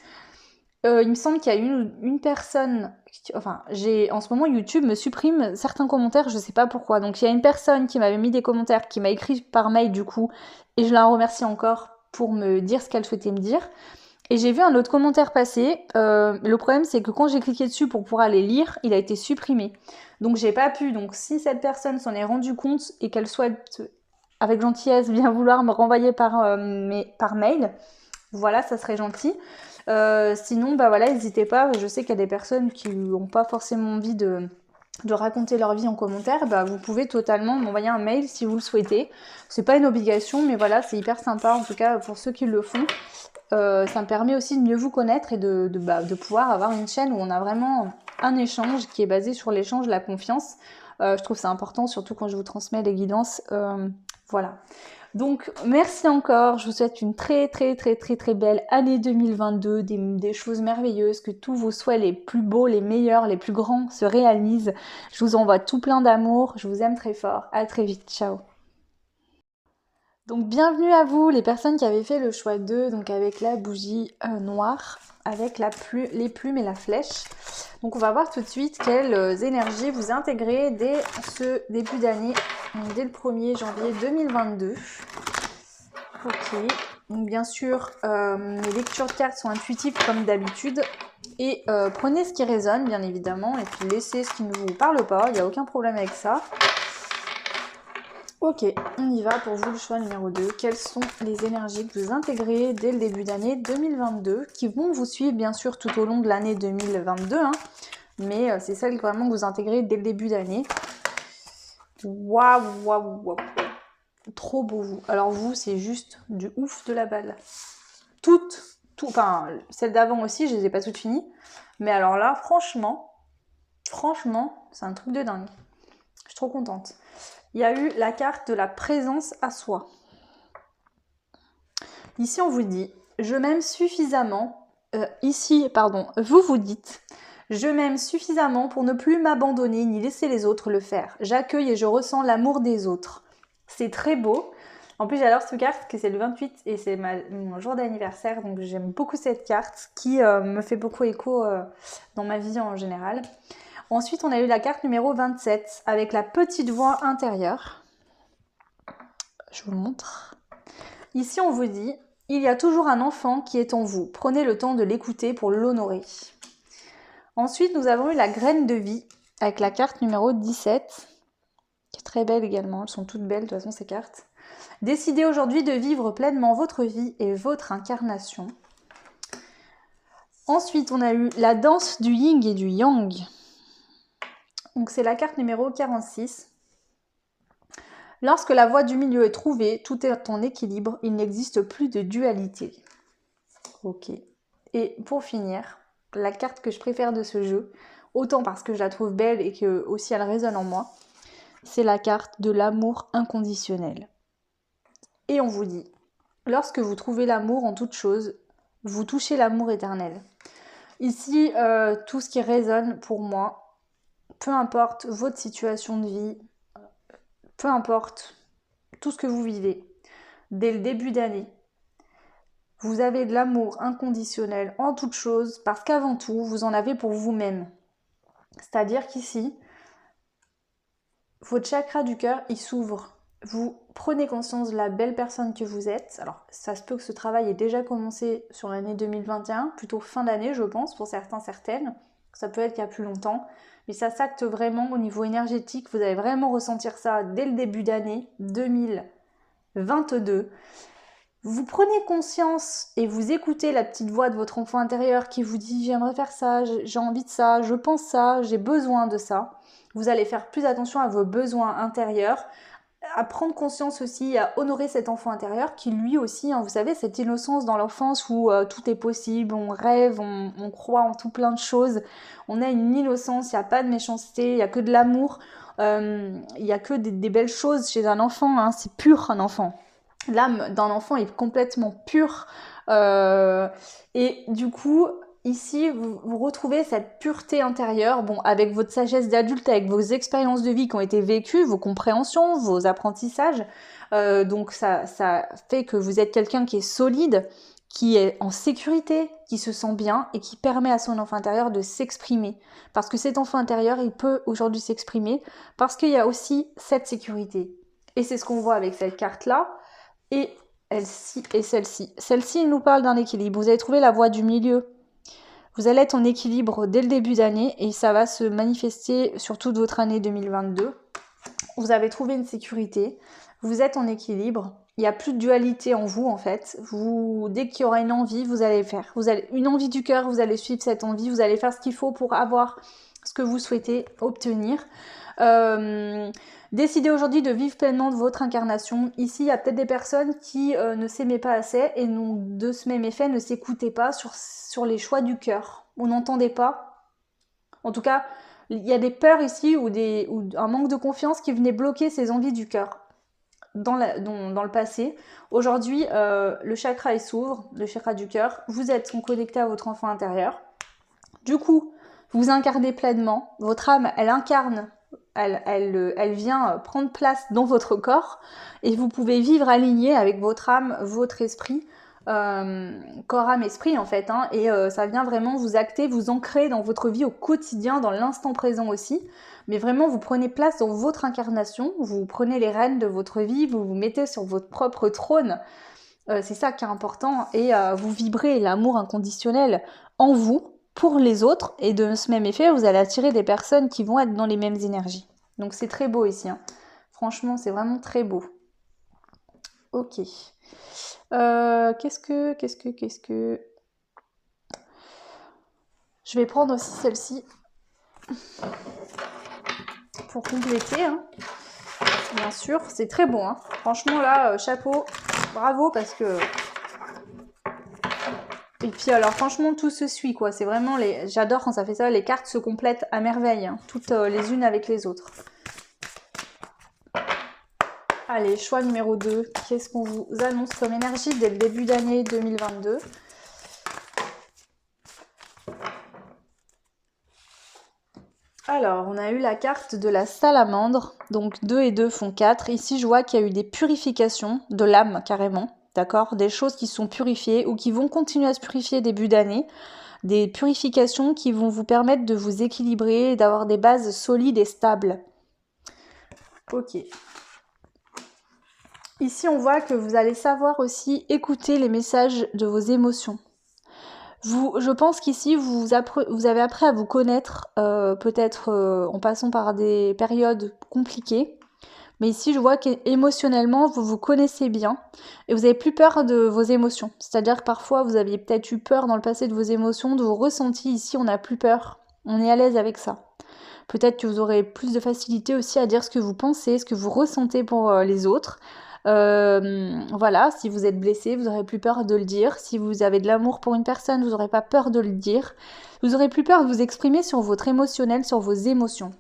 Il me semble qu'il y a une personne, enfin, en ce moment YouTube me supprime certains commentaires, je sais pas pourquoi. Donc il y a une personne qui m'avait mis des commentaires, qui m'a écrit par mail du coup, et je la remercie encore pour me dire ce qu'elle souhaitait me dire. Et j'ai vu un autre commentaire passer. Le problème, c'est que quand j'ai cliqué dessus pour pouvoir les lire, il a été supprimé. Donc j'ai pas pu. Donc si cette personne s'en est rendue compte et qu'elle souhaite, avec gentillesse, bien vouloir me renvoyer par mail, voilà, ça serait gentil. Sinon, bah voilà, n'hésitez pas. Je sais qu'il y a des personnes qui n'ont pas forcément envie de raconter leur vie en commentaire, bah vous pouvez totalement m'envoyer un mail si vous le souhaitez. C'est pas une obligation, mais voilà, c'est hyper sympa en tout cas pour ceux qui le font. Ça me permet aussi de mieux vous connaître et de pouvoir avoir une chaîne où on a vraiment un échange qui est basé sur l'échange, la confiance. Je trouve ça important, surtout quand je vous transmets les guidances. Voilà. Donc merci encore, je vous souhaite une très très très très très belle année 2022, des choses merveilleuses, que tous vos souhaits les plus beaux, les meilleurs, les plus grands se réalisent. Je vous envoie tout plein d'amour, je vous aime très fort, à très vite, ciao. Donc bienvenue à vous les personnes qui avaient fait le choix 2, donc avec la bougie noire, avec les plumes et la flèche. Donc on va voir tout de suite quelles énergies vous intégrez dès ce début d'année, dès le 1er janvier 2022. Ok, donc bien sûr les lectures de cartes sont intuitives comme d'habitude. Et prenez ce qui résonne bien évidemment et puis laissez ce qui ne vous parle pas, il n'y a aucun problème avec ça. Ok, on y va pour vous le choix numéro 2. Quelles sont les énergies que vous intégrez dès le début d'année 2022 qui vont vous suivre bien sûr tout au long de l'année 2022, hein, mais c'est celles vraiment que vous intégrez dès le début d'année. Waouh, waouh, waouh. Trop beau vous. Alors vous, c'est juste du ouf de la balle. Enfin celles d'avant aussi, je les ai pas toutes finies. Mais alors là, franchement, c'est un truc de dingue. Je suis trop contente. Il y a eu la carte de la présence à soi. Ici, on vous dit, je m'aime suffisamment. Vous vous dites, je m'aime suffisamment pour ne plus m'abandonner ni laisser les autres le faire. J'accueille et je ressens l'amour des autres. C'est très beau. En plus, j'adore cette carte, que c'est le 28 et c'est mon jour d'anniversaire. Donc, j'aime beaucoup cette carte qui me fait beaucoup écho dans ma vie en général. Ensuite, on a eu la carte numéro 27 avec la petite voix intérieure. Je vous le montre. Ici, on vous dit, il y a toujours un enfant qui est en vous. Prenez le temps de l'écouter pour l'honorer. Ensuite, nous avons eu la graine de vie avec la carte numéro 17, qui est très belle également. Elles sont toutes belles de toute façon ces cartes. Décidez aujourd'hui de vivre pleinement votre vie et votre incarnation. Ensuite, on a eu la danse du yin et du yang. Donc c'est la carte numéro 46. Lorsque la voie du milieu est trouvée, tout est en équilibre, il n'existe plus de dualité. Ok. Et pour finir, la carte que je préfère de ce jeu, autant parce que je la trouve belle et que aussi elle résonne en moi, c'est la carte de l'amour inconditionnel. Et on vous dit, lorsque vous trouvez l'amour en toute chose, vous touchez l'amour éternel. Ici, tout ce qui résonne pour moi, peu importe votre situation de vie, peu importe tout ce que vous vivez, dès le début d'année, vous avez de l'amour inconditionnel en toute chose parce qu'avant tout, vous en avez pour vous-même. C'est-à-dire qu'ici, votre chakra du cœur, il s'ouvre. Vous prenez conscience de la belle personne que vous êtes. Alors, ça se peut que ce travail ait déjà commencé sur l'année 2021, plutôt fin d'année, je pense, pour certains, certaines. Ça peut être qu'il y a plus longtemps. Mais ça s'acte vraiment au niveau énergétique. Vous allez vraiment ressentir ça dès le début d'année 2022. Vous prenez conscience et vous écoutez la petite voix de votre enfant intérieur qui vous dit « j'aimerais faire ça, j'ai envie de ça, je pense ça, j'ai besoin de ça ». Vous allez faire plus attention à vos besoins intérieurs, à prendre conscience aussi, à honorer cet enfant intérieur qui lui aussi, hein, vous savez, cette innocence dans l'enfance où tout est possible, on rêve, on croit en tout plein de choses, on a une innocence, il n'y a pas de méchanceté, il n'y a que de l'amour, il n'y a que des belles choses chez un enfant, hein, c'est pur un enfant. L'âme d'un enfant est complètement pure et du coup ici vous retrouvez cette pureté intérieure, bon, avec votre sagesse d'adulte, avec vos expériences de vie qui ont été vécues, vos compréhensions, vos apprentissages, donc ça fait que vous êtes quelqu'un qui est solide, qui est en sécurité, qui se sent bien et qui permet à son enfant intérieur de s'exprimer. Parce que cet enfant intérieur, il peut aujourd'hui s'exprimer parce qu'il y a aussi cette sécurité. Et c'est ce qu'on voit avec cette carte-là. Et celle-ci. Celle-ci, il nous parle d'un équilibre. Vous avez trouvé la voie du milieu. Vous allez être en équilibre dès le début d'année et ça va se manifester sur toute votre année 2022. Vous avez trouvé une sécurité. Vous êtes en équilibre. Il n'y a plus de dualité en vous en fait. Dès qu'il y aura une envie, vous allez faire. Une envie du cœur, vous allez suivre cette envie. Vous allez faire ce qu'il faut pour avoir ce que vous souhaitez obtenir. Décidez aujourd'hui de vivre pleinement de votre incarnation. Ici, il y a peut-être des personnes qui ne s'aimaient pas assez et de ce même effet ne s'écoutaient pas sur les choix du cœur. On n'entendait pas. En tout cas, il y a des peurs ici ou un manque de confiance qui venait bloquer ces envies du cœur dans le passé. Aujourd'hui, le chakra s'ouvre, le chakra du cœur. Vous êtes connecté à votre enfant intérieur. Du coup, vous incarnez pleinement. Votre âme, elle incarne. Elle vient prendre place dans votre corps et vous pouvez vivre aligné avec votre âme, votre esprit, corps, âme, esprit en fait, hein, et ça vient vraiment vous acter, vous ancrer dans votre vie au quotidien, dans l'instant présent aussi, mais vraiment vous prenez place dans votre incarnation, vous prenez les rênes de votre vie, vous vous mettez sur votre propre trône, c'est ça qui est important, et vous vibrez l'amour inconditionnel en vous, pour les autres, et de ce même effet, vous allez attirer des personnes qui vont être dans les mêmes énergies. Donc c'est très beau ici, hein. Franchement, c'est vraiment très beau. Ok. Qu'est-ce que... Je vais prendre aussi celle-ci pour compléter, hein. Bien sûr, c'est très beau, hein. Franchement là, chapeau, bravo, parce que... Et puis alors franchement tout se suit quoi, c'est vraiment j'adore quand ça fait ça, les cartes se complètent à merveille, hein, toutes les unes avec les autres. Allez, choix numéro 2, qu'est-ce qu'on vous annonce comme énergie dès le début d'année 2022 ? Alors, on a eu la carte de la salamandre, donc 2 et 2 font 4. Ici, je vois qu'il y a eu des purifications de l'âme carrément. D'accord, des choses qui sont purifiées ou qui vont continuer à se purifier début d'année, des purifications qui vont vous permettre de vous équilibrer et d'avoir des bases solides et stables. Ok. Ici, on voit que vous allez savoir aussi écouter les messages de vos émotions. Je pense qu'ici, vous avez appris à vous connaître, peut-être en passant par des périodes compliquées. Mais ici, je vois qu'émotionnellement, vous vous connaissez bien et vous n'avez plus peur de vos émotions. C'est-à-dire que parfois, vous aviez peut-être eu peur dans le passé de vos émotions, de vos ressentis. Ici, on n'a plus peur. On est à l'aise avec ça. Peut-être que vous aurez plus de facilité aussi à dire ce que vous pensez, ce que vous ressentez pour les autres. Voilà, si vous êtes blessé, vous n'aurez plus peur de le dire. Si vous avez de l'amour pour une personne, vous n'aurez pas peur de le dire. Vous n'aurez plus peur de vous exprimer sur votre émotionnel, sur vos émotions.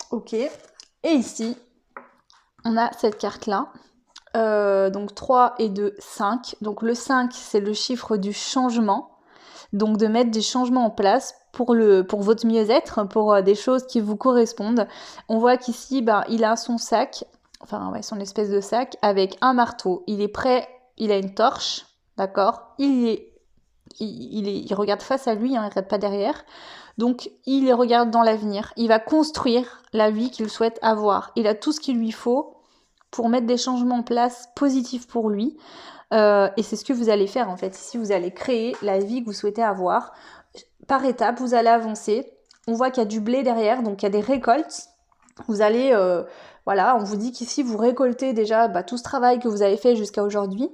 Ok. Et ici, on a cette carte-là. Donc 3 et 2, 5. Donc le 5, c'est le chiffre du changement. Donc de mettre des changements en place pour votre mieux-être, pour des choses qui vous correspondent. On voit qu'ici, il a son sac, son espèce de sac avec un marteau. Il est prêt, il a une torche, d'accord. Il regarde face à lui, il ne regarde pas derrière. Donc il regarde dans l'avenir. Il va construire la vie qu'il souhaite avoir. Il a tout ce qu'il lui faut pour mettre des changements en place positifs pour lui. Et c'est ce que vous allez faire en fait. Ici, vous allez créer la vie que vous souhaitez avoir. Par étapes, vous allez avancer. On voit qu'il y a du blé derrière, donc il y a des récoltes. Vous allez, on vous dit qu'ici, vous récoltez déjà tout ce travail que vous avez fait jusqu'à aujourd'hui.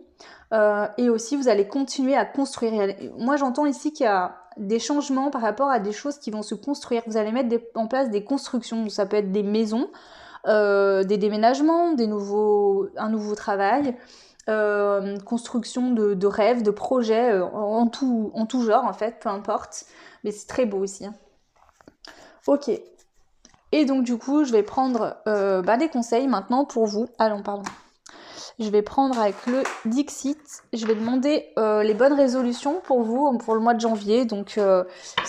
Et aussi, vous allez continuer à construire. Moi, j'entends ici qu'il y a des changements par rapport à des choses qui vont se construire. Vous allez mettre en place des constructions. Ça peut être des maisons, des déménagements, un nouveau travail. Construction de rêves, de projets, en tout genre en fait, peu importe. Mais c'est très beau aussi. Ok. Et donc du coup, je vais prendre des conseils maintenant pour vous. Allons, pardon. Je vais prendre avec le Dixit. Je vais demander les bonnes résolutions pour vous, pour le mois de janvier. Donc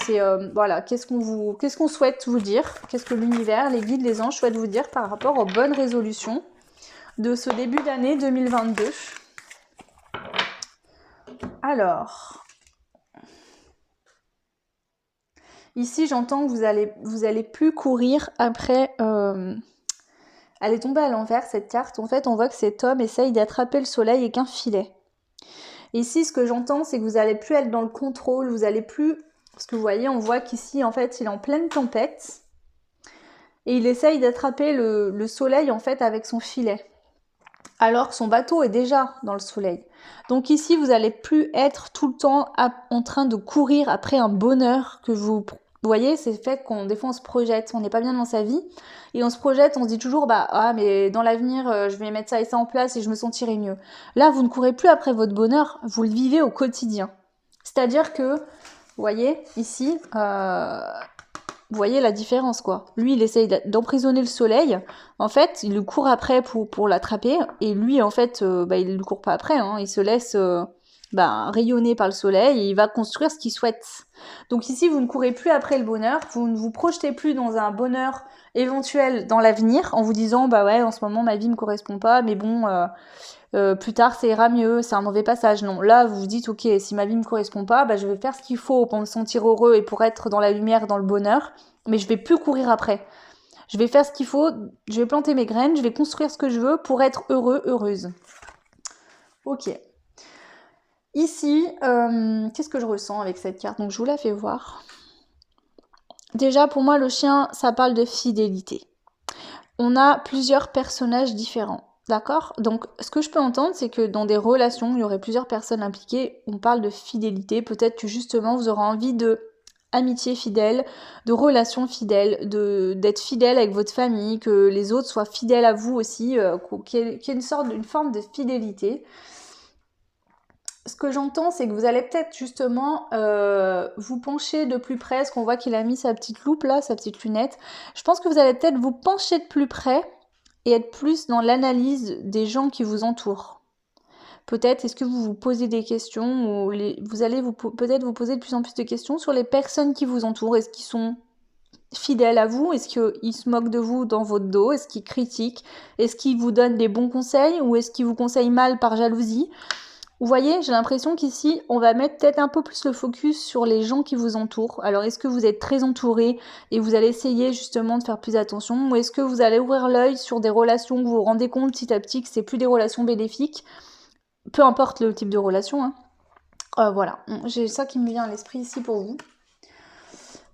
qu'est-ce qu'on souhaite vous dire? Qu'est-ce que l'univers, les guides, les anges souhaitent vous dire par rapport aux bonnes résolutions de ce début d'année 2022? Alors, ici j'entends que vous allez plus courir après. Elle est tombée à l'envers cette carte. En fait, on voit que cet homme essaye d'attraper le soleil avec un filet. Ici, ce que j'entends, c'est que vous allez plus être dans le contrôle. Vous allez plus, parce que vous voyez, on voit qu'ici, en fait, il est en pleine tempête et il essaye d'attraper le soleil en fait avec son filet. Alors que son bateau est déjà dans le soleil. Donc ici, vous n'allez plus être tout le temps en train de courir après un bonheur que vous voyez, c'est fait qu'on des fois on se projette, on n'est pas bien dans sa vie et on se projette, on se dit toujours mais dans l'avenir je vais mettre ça et ça en place et je me sentirai mieux. Là, vous ne courez plus après votre bonheur, vous le vivez au quotidien. C'est-à-dire que, vous voyez ici, vous voyez la différence quoi. Lui, il essaye d'emprisonner le soleil. En fait, il le court après pour l'attraper. Et lui, en fait, il ne le court pas après. Hein. Il se laisse rayonner par le soleil et il va construire ce qu'il souhaite. Donc ici, vous ne courez plus après le bonheur. Vous ne vous projetez plus dans un bonheur éventuel dans l'avenir en vous disant en ce moment ma vie me correspond pas, mais bon. Plus tard ça ira mieux, c'est un mauvais passage. Non, là vous vous dites ok, si ma vie me correspond pas, je vais faire ce qu'il faut pour me sentir heureux et pour être dans la lumière, dans le bonheur, mais je vais plus courir après. Je vais faire ce qu'il faut, je vais planter mes graines, je vais construire ce que je veux pour être heureux, heureuse. Ok. Ici, qu'est-ce que je ressens avec cette carte? Donc je vous la fais voir. Déjà pour moi le chien, ça parle de fidélité. On a plusieurs personnages différents. D'accord? Donc, ce que je peux entendre, c'est que dans des relations, il y aurait plusieurs personnes impliquées. On parle de fidélité. Peut-être que justement, vous aurez envie de amitié fidèle, de relations fidèles, d'être fidèle avec votre famille, que les autres soient fidèles à vous aussi, qu'il y ait une forme de fidélité. Ce que j'entends, c'est que vous allez peut-être justement vous pencher de plus près, parce qu'on voit qu'il a mis sa petite loupe là, sa petite lunette. Je pense que vous allez peut-être vous pencher de plus près et être plus dans l'analyse des gens qui vous entourent. Peut-être, est-ce que vous vous posez des questions, ou vous allez peut-être vous poser de plus en plus de questions sur les personnes qui vous entourent. Est-ce qu'ils sont fidèles à vous? Est-ce qu'ils se moquent de vous dans votre dos? Est-ce qu'ils critiquent? Est-ce qu'ils vous donnent des bons conseils? Ou est-ce qu'ils vous conseillent mal par jalousie? Vous voyez, j'ai l'impression qu'ici, on va mettre peut-être un peu plus le focus sur les gens qui vous entourent. Alors, est-ce que vous êtes très entouré et vous allez essayer justement de faire plus attention? Ou est-ce que vous allez ouvrir l'œil sur des relations où vous vous rendez compte petit à petit que c'est plus des relations bénéfiques? Peu importe le type de relation. Hein. Voilà, j'ai ça qui me vient à l'esprit ici pour vous.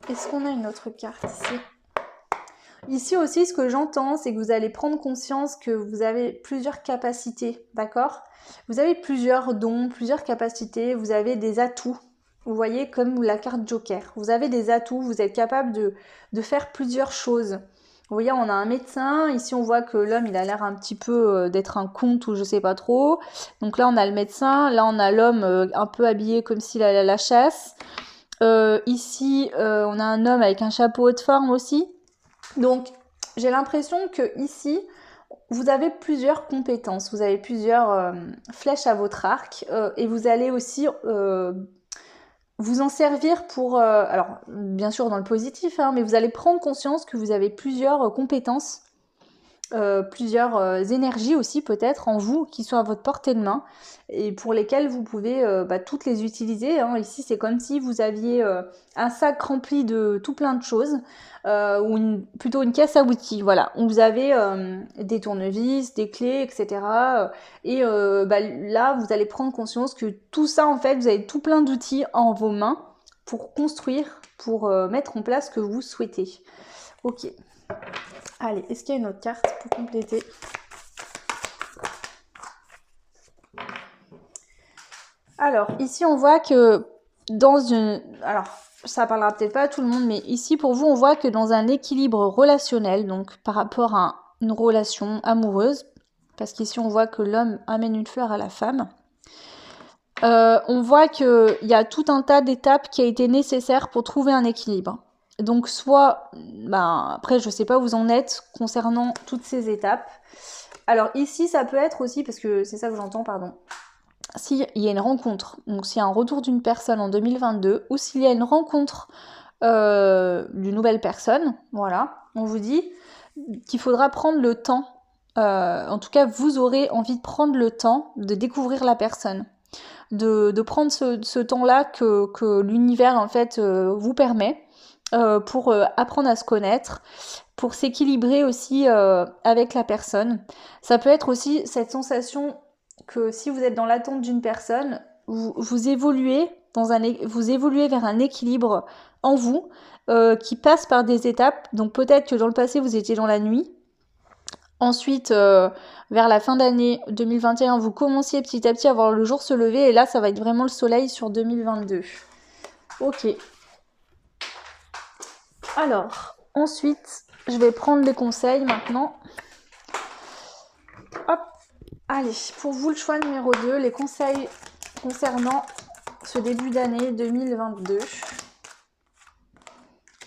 Est-ce qu'on a une autre carte ici? Ici aussi, ce que j'entends, c'est que vous allez prendre conscience que vous avez plusieurs capacités, d'accord? Vous avez plusieurs dons, plusieurs capacités, vous avez des atouts. Vous voyez, comme la carte Joker. Vous avez des atouts, vous êtes capable de faire plusieurs choses. Vous voyez, on a un médecin. Ici, on voit que l'homme, il a l'air un petit peu d'être un conte ou je sais pas trop. Donc là, on a le médecin. Là, on a l'homme un peu habillé comme s'il allait à la chasse. Ici, on a un homme avec un chapeau haute forme aussi. Donc, j'ai l'impression que ici, vous avez plusieurs compétences, vous avez plusieurs flèches à votre arc et vous allez aussi vous en servir pour, alors bien sûr dans le positif, hein, mais vous allez prendre conscience que vous avez plusieurs compétences, plusieurs énergies aussi peut-être en vous qui sont à votre portée de main et pour lesquelles vous pouvez toutes les utiliser. Hein. Ici c'est comme si vous aviez un sac rempli de tout plein de choses ou plutôt une caisse à outils. Voilà, où vous avez des tournevis, des clés, etc. Et là vous allez prendre conscience que tout ça en fait vous avez tout plein d'outils en vos mains pour construire, pour mettre en place ce que vous souhaitez. Ok. Allez, est-ce qu'il y a une autre carte pour compléter? Alors, ici, on voit que dans une... Alors, ça parlera peut-être pas à tout le monde, mais ici, pour vous, on voit que dans un équilibre relationnel, donc par rapport à une relation amoureuse, parce qu'ici, on voit que l'homme amène une fleur à la femme, on voit qu'il y a tout un tas d'étapes qui a été nécessaire pour trouver un équilibre. Donc soit, après je sais pas où vous en êtes concernant toutes ces étapes. Alors ici ça peut être aussi, parce que c'est ça que j'entends, pardon, s'il y a une rencontre, donc s'il y a un retour d'une personne en 2022, ou s'il y a une rencontre d'une nouvelle personne, voilà, on vous dit qu'il faudra prendre le temps, en tout cas vous aurez envie de prendre le temps de découvrir la personne. De prendre ce temps-là que l'univers en fait vous permet pour apprendre à se connaître, pour s'équilibrer aussi avec la personne. Ça peut être aussi cette sensation que si vous êtes dans l'attente d'une personne, vous évoluez vous évoluez vers un équilibre en vous qui passe par des étapes. Donc peut-être que dans le passé vous étiez dans la nuit. Ensuite, vers la fin d'année 2021, vous commenciez petit à petit à voir le jour se lever. Et là, ça va être vraiment le soleil sur 2022. Ok. Alors, ensuite, je vais prendre les conseils maintenant. Hop. Allez, pour vous, le choix numéro 2, les conseils concernant ce début d'année 2022.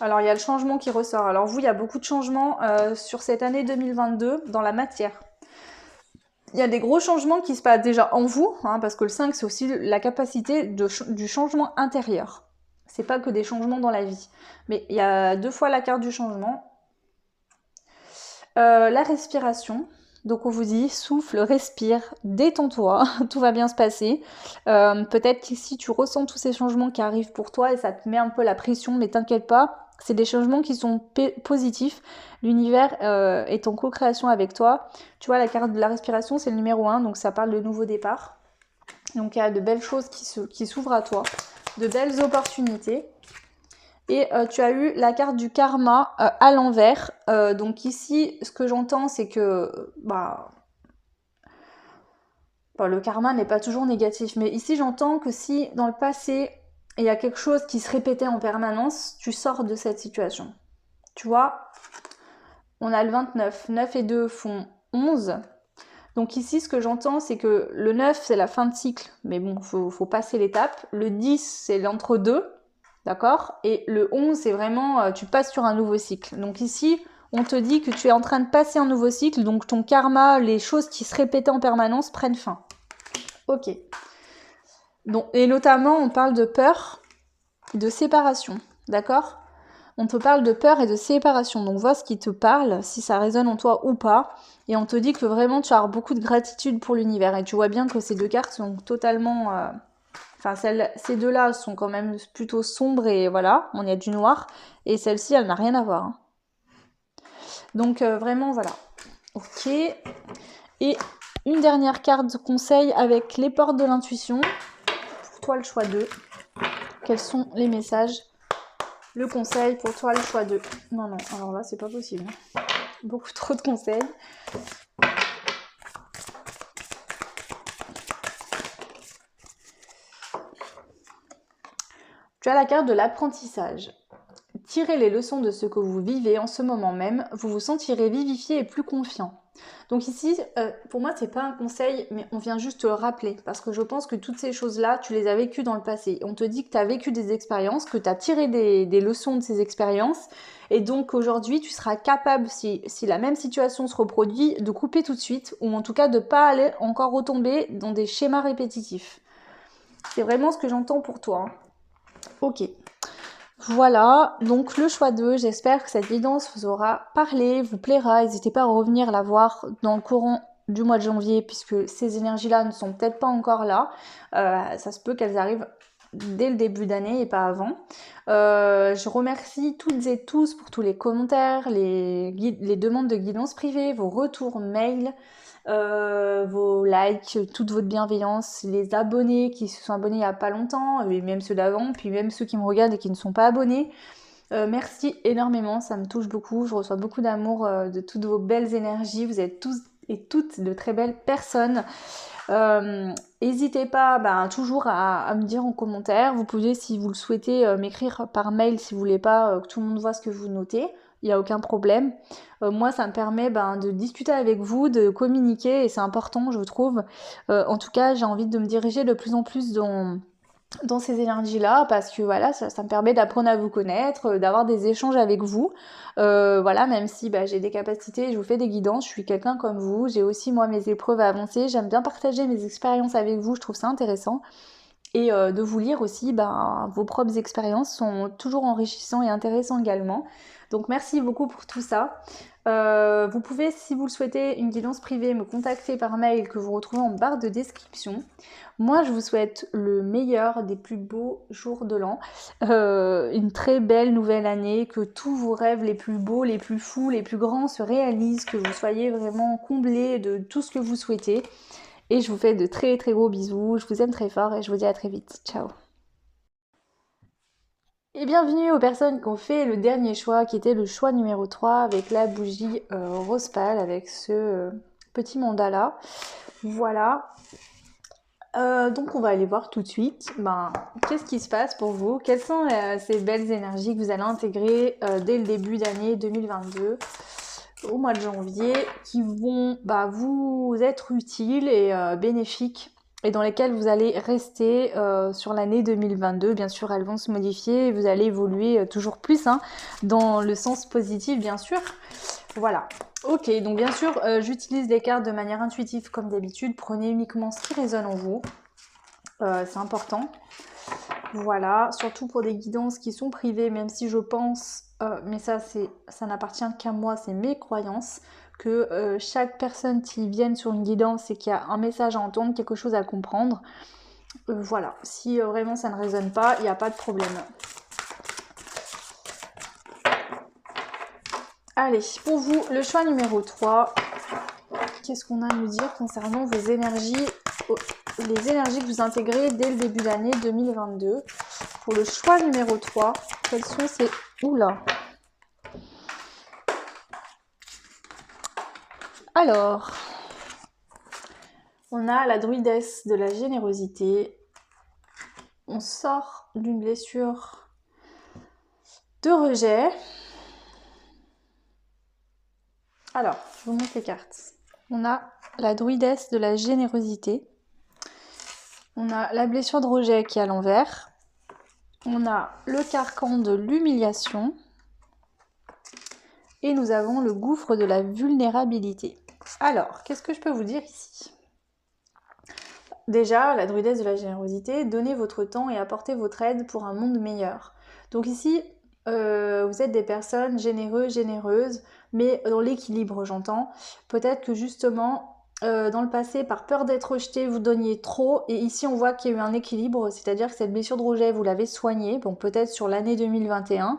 Alors, il y a le changement qui ressort. Alors, vous, il y a beaucoup de changements sur cette année 2022 dans la matière. Il y a des gros changements qui se passent déjà en vous, hein, parce que le 5, c'est aussi la capacité du changement intérieur. C'est pas que des changements dans la vie. Mais il y a 2 fois la carte du changement. La respiration. Donc on vous dit, souffle, respire, détends-toi, tout va bien se passer. Peut-être qu'ici tu ressens tous ces changements qui arrivent pour toi et ça te met un peu la pression, mais t'inquiète pas, c'est des changements qui sont positifs. L'univers est en co-création avec toi. Tu vois, la carte de la respiration, c'est le numéro 1, donc ça parle de nouveau départ. Donc il y a de belles choses qui s'ouvrent à toi, de belles opportunités. Et tu as eu la carte du karma à l'envers. Donc ici, ce que j'entends, c'est que le karma n'est pas toujours négatif. Mais ici, j'entends que si dans le passé, il y a quelque chose qui se répétait en permanence, tu sors de cette situation. Tu vois, on a le 29. 9 et 2 font 11. Donc ici, ce que j'entends, c'est que le 9, c'est la fin de cycle. Mais bon, faut passer l'étape. Le 10, c'est l'entre-deux. D'accord? Et le 11, c'est vraiment, tu passes sur un nouveau cycle. Donc ici, on te dit que tu es en train de passer un nouveau cycle, donc ton karma, les choses qui se répétaient en permanence prennent fin. Ok. Donc, et notamment, on parle de peur, de séparation. D'accord? On te parle de peur et de séparation. Donc vois ce qui te parle, si ça résonne en toi ou pas. Et on te dit que vraiment, tu as beaucoup de gratitude pour l'univers. Et tu vois bien que ces 2 cartes sont totalement... Enfin, ces 2-là sont quand même plutôt sombres et voilà, il y a du noir. Et celle-ci, elle n'a rien à voir. Hein. Donc vraiment, voilà. Ok. Et une dernière carte de conseil avec les portes de l'intuition. Pour toi, le choix 2. Quels sont les messages Le conseil pour toi, le choix de... Non, non, alors là, c'est pas possible. Beaucoup trop de conseils. Tu as la carte de l'apprentissage. Tirez les leçons de ce que vous vivez en ce moment même, vous vous sentirez vivifié et plus confiant. Donc ici, pour moi, c'est pas un conseil, mais on vient juste te le rappeler, parce que je pense que toutes ces choses-là, tu les as vécues dans le passé. On te dit que tu as vécu des expériences, que tu as tiré des leçons de ces expériences, et donc aujourd'hui, tu seras capable, si la même situation se reproduit, de couper tout de suite, ou en tout cas de pas aller encore retomber dans des schémas répétitifs. C'est vraiment ce que j'entends pour toi. Hein. Ok. Voilà, donc le choix 2, j'espère que cette guidance vous aura parlé, vous plaira. N'hésitez pas à revenir la voir dans le courant du mois de janvier, puisque ces énergies-là ne sont peut-être pas encore là. Ça se peut qu'elles arrivent dès le début d'année et pas avant. Je remercie toutes et tous pour tous les commentaires, les demandes de guidance privée, vos retours mail. Vos likes, toute votre bienveillance, les abonnés qui se sont abonnés il n'y a pas longtemps, et même ceux d'avant, puis même ceux qui me regardent et qui ne sont pas abonnés. Merci énormément, ça me touche beaucoup, je reçois beaucoup d'amour de toutes vos belles énergies, vous êtes tous et toutes de très belles personnes. N'hésitez pas toujours à me dire en commentaire, vous pouvez si vous le souhaitez m'écrire par mail si vous voulez pas que tout le monde voit ce que vous notez. Il n'y a aucun problème. Moi, ça me permet de discuter avec vous, de communiquer, et c'est important, je trouve. En tout cas, j'ai envie de me diriger de plus en plus dans ces énergies-là, parce que voilà, ça me permet d'apprendre à vous connaître, d'avoir des échanges avec vous. Voilà, même si j'ai des capacités, je vous fais des guidances, je suis quelqu'un comme vous, j'ai aussi moi mes épreuves à avancer, j'aime bien partager mes expériences avec vous, je trouve ça intéressant. Et de vous lire aussi, vos propres expériences sont toujours enrichissants et intéressants également. Donc merci beaucoup pour tout ça. Vous pouvez, si vous le souhaitez, une guidance privée, me contacter par mail que vous retrouvez en barre de description. Moi, je vous souhaite le meilleur des plus beaux jours de l'an, une très belle nouvelle année, que tous vos rêves les plus beaux, les plus fous, les plus grands se réalisent, que vous soyez vraiment comblés de tout ce que vous souhaitez. Et je vous fais de très très gros bisous, je vous aime très fort et je vous dis à très vite. Ciao. Et bienvenue aux personnes qui ont fait le dernier choix, qui était le choix numéro 3 avec la bougie rose pâle, avec ce petit mandala. Voilà. Donc on va aller voir tout de suite qu'est-ce qui se passe pour vous, quelles sont ces belles énergies que vous allez intégrer dès le début d'année 2022 au mois de janvier, qui vont vous être utiles et bénéfiques, et dans lesquelles vous allez rester sur l'année 2022. Bien sûr, elles vont se modifier et vous allez évoluer toujours plus dans le sens positif, bien sûr. Voilà. Ok, donc bien sûr, j'utilise les cartes de manière intuitive comme d'habitude. Prenez uniquement ce qui résonne en vous. C'est important. Voilà, surtout pour des guidances qui sont privées, même si je pense, mais ça n'appartient qu'à moi, c'est mes croyances, que chaque personne qui vienne sur une guidance et qui a un message à entendre, quelque chose à comprendre, voilà, si vraiment ça ne résonne pas, il n'y a pas de problème. Allez, pour vous, le choix numéro 3, qu'est-ce qu'on a à nous dire concernant vos énergies, les énergies que vous intégrez dès le début d'année 2022. Pour le choix numéro 3, quels sont ces... Oula. Alors, on a la druidesse de la générosité. On sort d'une blessure de rejet. Alors, je vous montre les cartes. On a la druidesse de la générosité. On a la blessure de rejet qui est à l'envers. On a le carcan de l'humiliation. Et nous avons le gouffre de la vulnérabilité. Alors, qu'est-ce que je peux vous dire ici ? Déjà, la druidesse de la générosité, donnez votre temps et apportez votre aide pour un monde meilleur. Donc ici, vous êtes des personnes généreuses, mais dans l'équilibre, j'entends. Peut-être que justement, dans le passé, par peur d'être rejeté, vous donniez trop, et ici on voit qu'il y a eu un équilibre, c'est-à-dire que cette blessure de rejet, vous l'avez soignée, donc peut-être sur l'année 2021,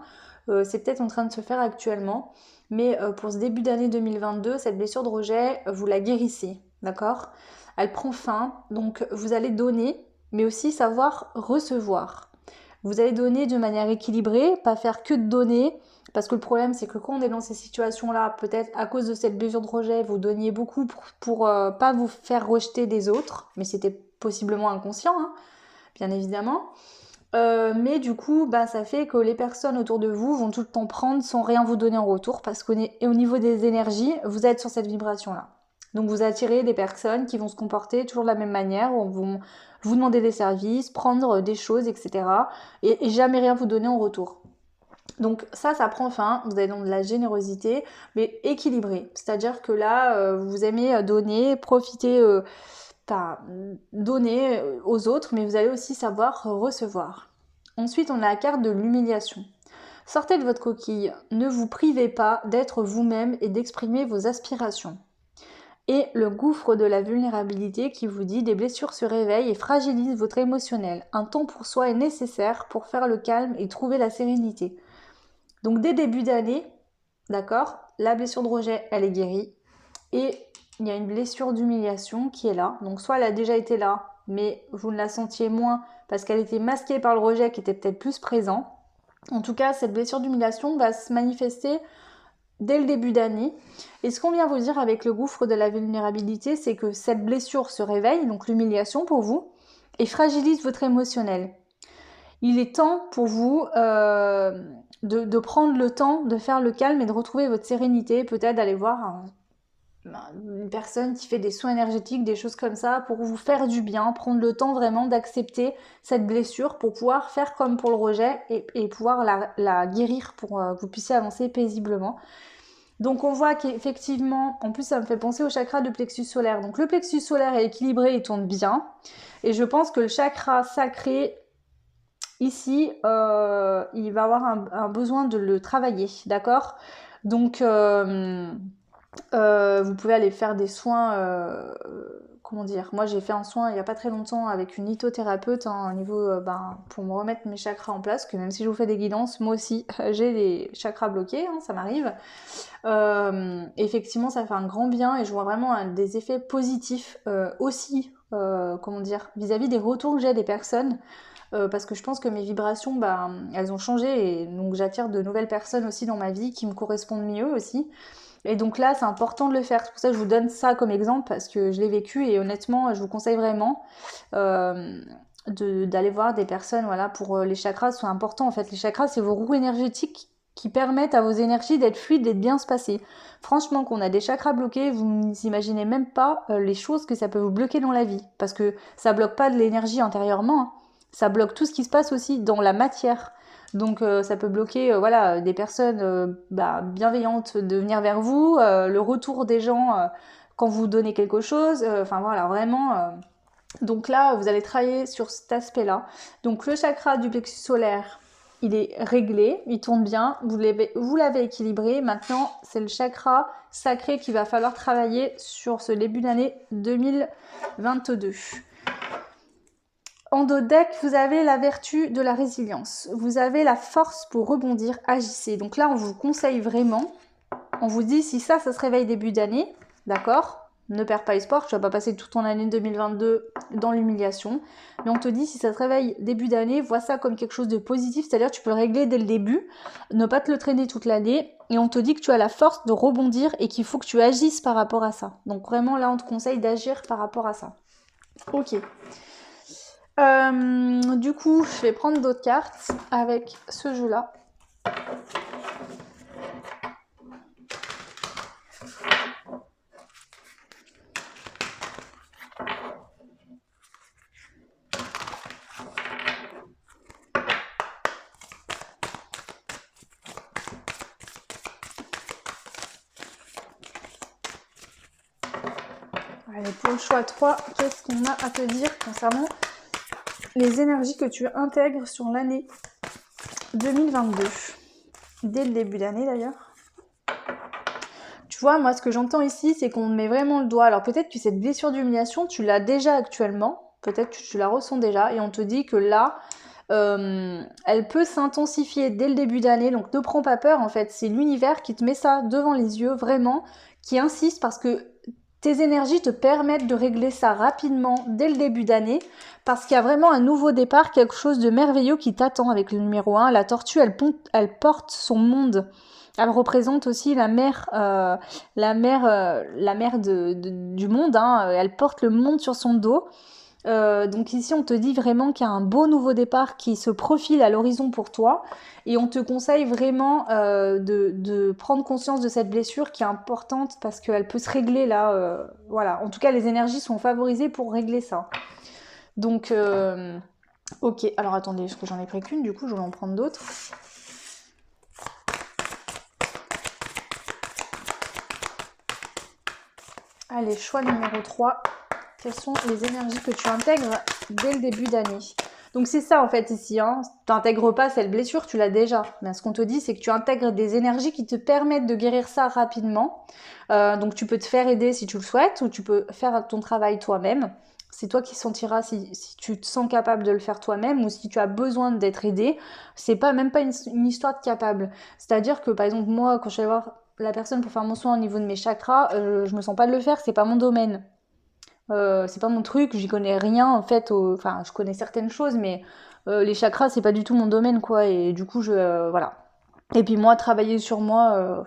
c'est peut-être en train de se faire actuellement, mais pour ce début d'année 2022, cette blessure de rejet, vous la guérissez, d'accord ? Elle prend fin, donc vous allez donner, mais aussi savoir recevoir. Vous allez donner de manière équilibrée, pas faire que de donner, parce que le problème c'est que quand on est dans ces situations-là, peut-être à cause de cette blessure de rejet, vous donniez beaucoup pour pas vous faire rejeter des autres, mais c'était possiblement inconscient, hein, bien évidemment. Mais du coup, ça fait que les personnes autour de vous vont tout le temps prendre sans rien vous donner en retour, parce qu'au niveau des énergies, vous êtes sur cette vibration-là. Donc vous attirez des personnes qui vont se comporter toujours de la même manière, où vont vous demander des services, prendre des choses, etc. Et jamais rien vous donner en retour. Donc ça prend fin, vous avez donc de la générosité, mais équilibrée. C'est-à-dire que là, vous aimez donner, profiter, donner aux autres, mais vous allez aussi savoir recevoir. Ensuite, on a la carte de l'humiliation. Sortez de votre coquille, ne vous privez pas d'être vous-même et d'exprimer vos aspirations. Et le gouffre de la vulnérabilité qui vous dit des blessures se réveillent et fragilisent votre émotionnel. Un temps pour soi est nécessaire pour faire le calme et trouver la sérénité. Donc dès début d'année, d'accord, la blessure de rejet, elle est guérie. Et il y a une blessure d'humiliation qui est là. Donc soit elle a déjà été là, mais vous ne la sentiez moins parce qu'elle était masquée par le rejet qui était peut-être plus présent. En tout cas, cette blessure d'humiliation va se manifester dès le début d'année. Et ce qu'on vient vous dire avec le gouffre de la vulnérabilité, c'est que cette blessure se réveille, donc l'humiliation pour vous, et fragilise votre émotionnel. Il est temps pour vous de prendre le temps de faire le calme et de retrouver votre sérénité, peut-être d'aller voir une personne qui fait des soins énergétiques, des choses comme ça, pour vous faire du bien, prendre le temps vraiment d'accepter cette blessure pour pouvoir faire comme pour le rejet et pouvoir la guérir pour que vous puissiez avancer paisiblement. Donc on voit qu'effectivement, en plus ça me fait penser au chakra du plexus solaire. Donc le plexus solaire est équilibré, il tourne bien. Et je pense que le chakra sacré, ici, il va avoir un besoin de le travailler, d'accord ? Donc vous pouvez aller faire des soins, comment dire, moi j'ai fait un soin il n'y a pas très longtemps avec une lithothérapeute au niveau, pour me remettre mes chakras en place, que même si je vous fais des guidances, moi aussi j'ai les chakras bloqués, ça m'arrive. Effectivement ça fait un grand bien et je vois vraiment des effets positifs aussi, comment dire, vis-à-vis des retours que j'ai des personnes. Parce que je pense que mes vibrations, elles ont changé et donc j'attire de nouvelles personnes aussi dans ma vie qui me correspondent mieux aussi. Et donc là, c'est important de le faire. C'est pour ça que je vous donne ça comme exemple parce que je l'ai vécu et honnêtement, je vous conseille vraiment d'aller voir des personnes. Voilà, pour les chakras, c'est important en fait. Les chakras, c'est vos roues énergétiques qui permettent à vos énergies d'être fluides et de bien se passer. Franchement, quand on a des chakras bloqués, vous n'imaginez même pas les choses que ça peut vous bloquer dans la vie. Parce que ça bloque pas de l'énergie intérieurement, ça bloque tout ce qui se passe aussi dans la matière. Donc ça peut bloquer des personnes bienveillantes de venir vers vous, le retour des gens quand vous donnez quelque chose, vraiment. Donc là, vous allez travailler sur cet aspect-là. Donc le chakra du plexus solaire, il est réglé, il tourne bien, vous l'avez équilibré. Maintenant, c'est le chakra sacré qu'il va falloir travailler sur ce début d'année 2022. En dos de deck, vous avez la vertu de la résilience. Vous avez la force pour rebondir, agissez. Donc là, on vous conseille vraiment, on vous dit si ça se réveille début d'année, d'accord ? Ne perds pas espoir, tu vas pas passer toute ton année 2022 dans l'humiliation. Mais on te dit si ça se réveille début d'année, vois ça comme quelque chose de positif, c'est-à-dire tu peux le régler dès le début, ne pas te le traîner toute l'année. Et on te dit que tu as la force de rebondir et qu'il faut que tu agisses par rapport à ça. Donc vraiment là, on te conseille d'agir par rapport à ça. Ok. Du coup, je vais prendre d'autres cartes avec ce jeu-là. Allez, pour le choix 3, qu'est-ce qu'on a à te dire concernant les énergies que tu intègres sur l'année 2022, dès le début d'année d'ailleurs. Tu vois, moi ce que j'entends ici, c'est qu'on met vraiment le doigt. Alors peut-être que cette blessure d'humiliation, tu l'as déjà actuellement, peut-être que tu la ressens déjà, et on te dit que là, elle peut s'intensifier dès le début d'année, donc ne prends pas peur en fait, c'est l'univers qui te met ça devant les yeux, vraiment, qui insiste parce que tes énergies te permettent de régler ça rapidement dès le début d'année parce qu'il y a vraiment un nouveau départ, quelque chose de merveilleux qui t'attend avec le numéro 1. La tortue, elle porte son monde. Elle représente aussi la mère du monde, hein. Elle porte le monde sur son dos. Donc ici, on te dit vraiment qu'il y a un beau nouveau départ qui se profile à l'horizon pour toi. Et on te conseille vraiment de prendre conscience de cette blessure qui est importante parce qu'elle peut se régler là. Voilà. En tout cas, les énergies sont favorisées pour régler ça. Donc, ok. Alors attendez, parce que j'en ai pris qu'une, du coup, je vais en prendre d'autres. Allez, choix numéro 3. Quelles sont les énergies que tu intègres dès le début d'année? Donc c'est ça en fait ici, hein. Tu n'intègres pas cette blessure, tu l'as déjà. Mais ce qu'on te dit, c'est que tu intègres des énergies qui te permettent de guérir ça rapidement. Donc tu peux te faire aider si tu le souhaites, ou tu peux faire ton travail toi-même. C'est toi qui sentiras si tu te sens capable de le faire toi-même ou si tu as besoin d'être aidé. C'est pas même pas une histoire de capable. C'est-à-dire que par exemple moi, quand je vais voir la personne pour faire mon soin au niveau de mes chakras, je me sens pas de le faire, c'est pas mon domaine. C'est pas mon truc, j'y connais rien en fait. Enfin, je connais certaines choses, mais les chakras, c'est pas du tout mon domaine, quoi. Et du coup, voilà. Et puis moi, travailler sur moi,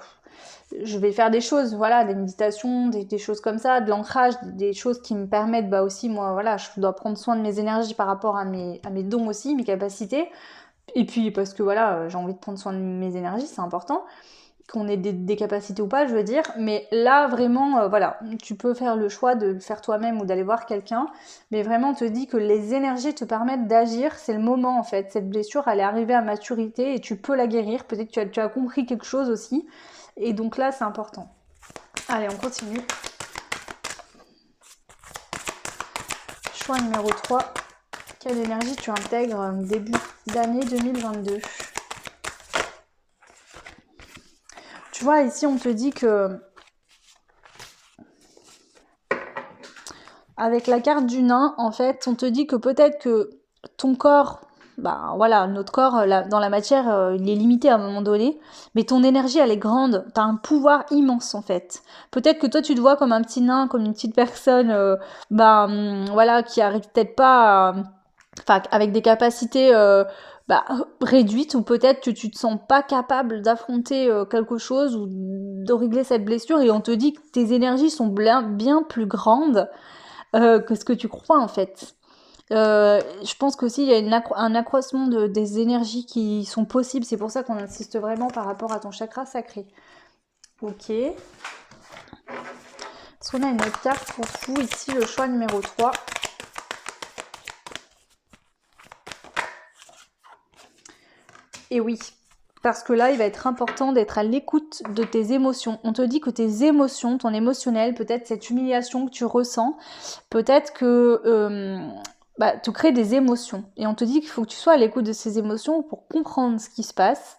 je vais faire des choses, voilà, des méditations, des choses comme ça, de l'ancrage, des choses qui me permettent, bah aussi, moi, voilà, je dois prendre soin de mes énergies par rapport à mes dons aussi, mes capacités. Et puis parce que voilà, j'ai envie de prendre soin de mes énergies, c'est important qu'on ait des capacités ou pas, je veux dire. Mais là, vraiment, voilà, tu peux faire le choix de le faire toi-même ou d'aller voir quelqu'un. Mais vraiment, on te dit que les énergies te permettent d'agir. C'est le moment, en fait. Cette blessure, elle est arrivée à maturité et tu peux la guérir. Peut-être que tu as compris quelque chose aussi. Et donc là, c'est important. Allez, on continue. Choix numéro 3. Quelle énergie tu intègres début d'année 2022? Tu vois, ici, on te dit que avec la carte du nain, en fait, on te dit que peut-être que ton corps, bah voilà, notre corps, dans la matière, il est limité à un moment donné, mais ton énergie, elle est grande. T'as un pouvoir immense, en fait. Peut-être que toi, tu te vois comme un petit nain, comme une petite personne, voilà, qui arrive peut-être pas enfin, avec des capacités bah, réduites, ou peut-être que tu te sens pas capable d'affronter quelque chose ou de régler cette blessure, et on te dit que tes énergies sont bien plus grandes que ce que tu crois en fait. Je pense qu'aussi il y a un accroissement des énergies qui sont possibles, c'est pour ça qu'on insiste vraiment par rapport à ton chakra sacré. Ok. Est-ce qu'on a une autre carte pour vous ici, le choix numéro 3? Et oui, parce que là, il va être important d'être à l'écoute de tes émotions. On te dit que tes émotions, ton émotionnel, peut-être cette humiliation que tu ressens, peut-être que te crée des émotions. Et on te dit qu'il faut que tu sois à l'écoute de ces émotions pour comprendre ce qui se passe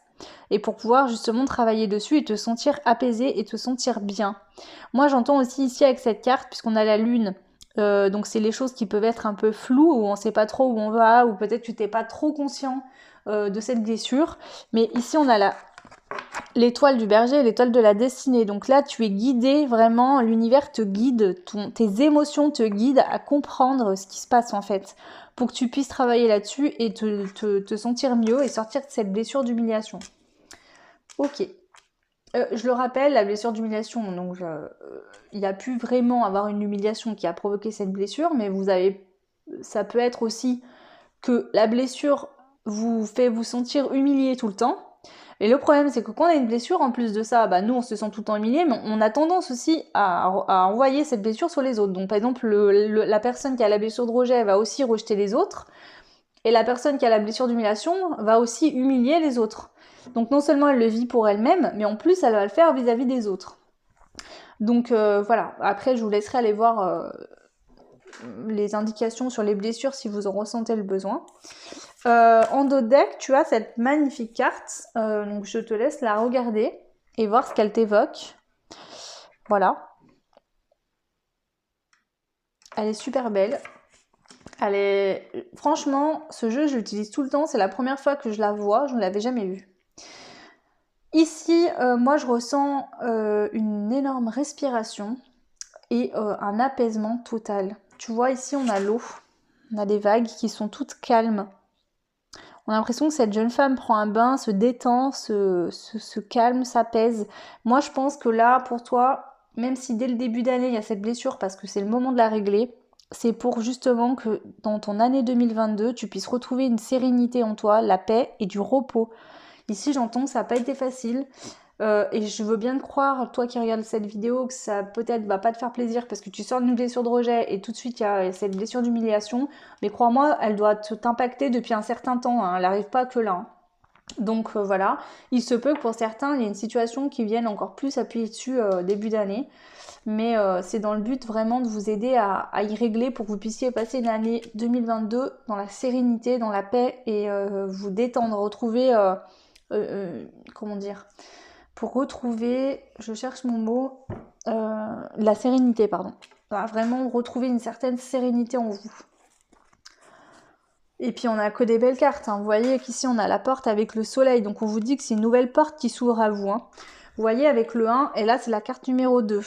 et pour pouvoir justement travailler dessus et te sentir apaisé et te sentir bien. Moi, j'entends aussi ici avec cette carte, puisqu'on a la lune, donc c'est les choses qui peuvent être un peu floues, où on ne sait pas trop où on va, ou peut-être tu n'es pas trop conscient de cette blessure. Mais ici, on a l'étoile du berger, l'étoile de la destinée. Donc là, tu es guidé, vraiment, l'univers te guide, tes émotions te guident à comprendre ce qui se passe en fait, pour que tu puisses travailler là-dessus et te sentir mieux et sortir de cette blessure d'humiliation. Ok. Je le rappelle, la blessure d'humiliation, donc il n'y a pu vraiment avoir une humiliation qui a provoqué cette blessure, mais ça peut être aussi que la blessure vous fait vous sentir humilié tout le temps. Et le problème, c'est que quand on a une blessure, en plus de ça, bah, nous, on se sent tout le temps humilié, mais on a tendance aussi à envoyer cette blessure sur les autres. Donc, par exemple, la personne qui a la blessure de rejet va aussi rejeter les autres, et la personne qui a la blessure d'humiliation va aussi humilier les autres. Donc, non seulement elle le vit pour elle-même, mais en plus, elle va le faire vis-à-vis des autres. Donc, voilà. Après, je vous laisserai aller voir les indications sur les blessures si vous en ressentez le besoin. En dos de deck, tu as cette magnifique carte, donc je te laisse la regarder et voir ce qu'elle t'évoque. Voilà. Elle est super belle. Franchement, ce jeu, je l'utilise tout le temps. C'est la première fois que je la vois. Je ne l'avais jamais vue. Ici, moi, je ressens une énorme respiration. et un apaisement total. Tu vois, ici, on a l'eau, on a des vagues qui sont toutes calmes. On a l'impression que cette jeune femme prend un bain, se détend, se calme, s'apaise. Moi, je pense que là, pour toi, même si dès le début d'année, il y a cette blessure parce que c'est le moment de la régler, c'est pour justement que dans ton année 2022, tu puisses retrouver une sérénité en toi, la paix et du repos. Ici, j'entends que ça n'a pas été facile. Et je veux bien te croire, toi qui regardes cette vidéo, que ça peut-être va pas te faire plaisir parce que tu sors d'une blessure de rejet et tout de suite il y a cette blessure d'humiliation. Mais crois-moi, elle doit t'impacter depuis un certain temps, hein. Elle n'arrive pas que là, hein. Donc voilà, il se peut que pour certains, il y ait une situation qui vienne encore plus appuyer dessus début d'année. Mais c'est dans le but vraiment de vous aider à y régler pour que vous puissiez passer une année 2022 dans la sérénité, dans la paix et vous détendre, retrouver, comment dire, pour retrouver, je cherche mon mot, la sérénité, pardon. Voilà, vraiment retrouver une certaine sérénité en vous. Et puis on n'a que des belles cartes, hein. Vous voyez qu'ici on a la porte avec le soleil, donc on vous dit que c'est une nouvelle porte qui s'ouvre à vous, hein. Vous voyez avec le 1, et là c'est la carte numéro 2.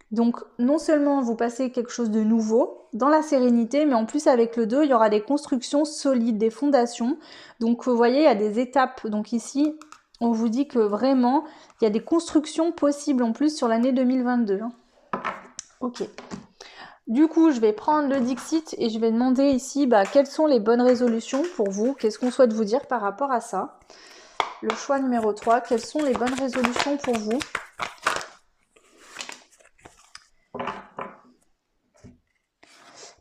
Donc non seulement vous passez quelque chose de nouveau dans la sérénité, mais en plus avec le 2, il y aura des constructions solides, des fondations. Donc vous voyez, il y a des étapes. Donc ici, on vous dit que vraiment, il y a des constructions possibles en plus sur l'année 2022. Ok. Du coup, je vais prendre le Dixit et je vais demander ici quelles sont les bonnes résolutions pour vous. Qu'est-ce qu'on souhaite vous dire par rapport à ça? Le choix numéro 3, quelles sont les bonnes résolutions pour vous?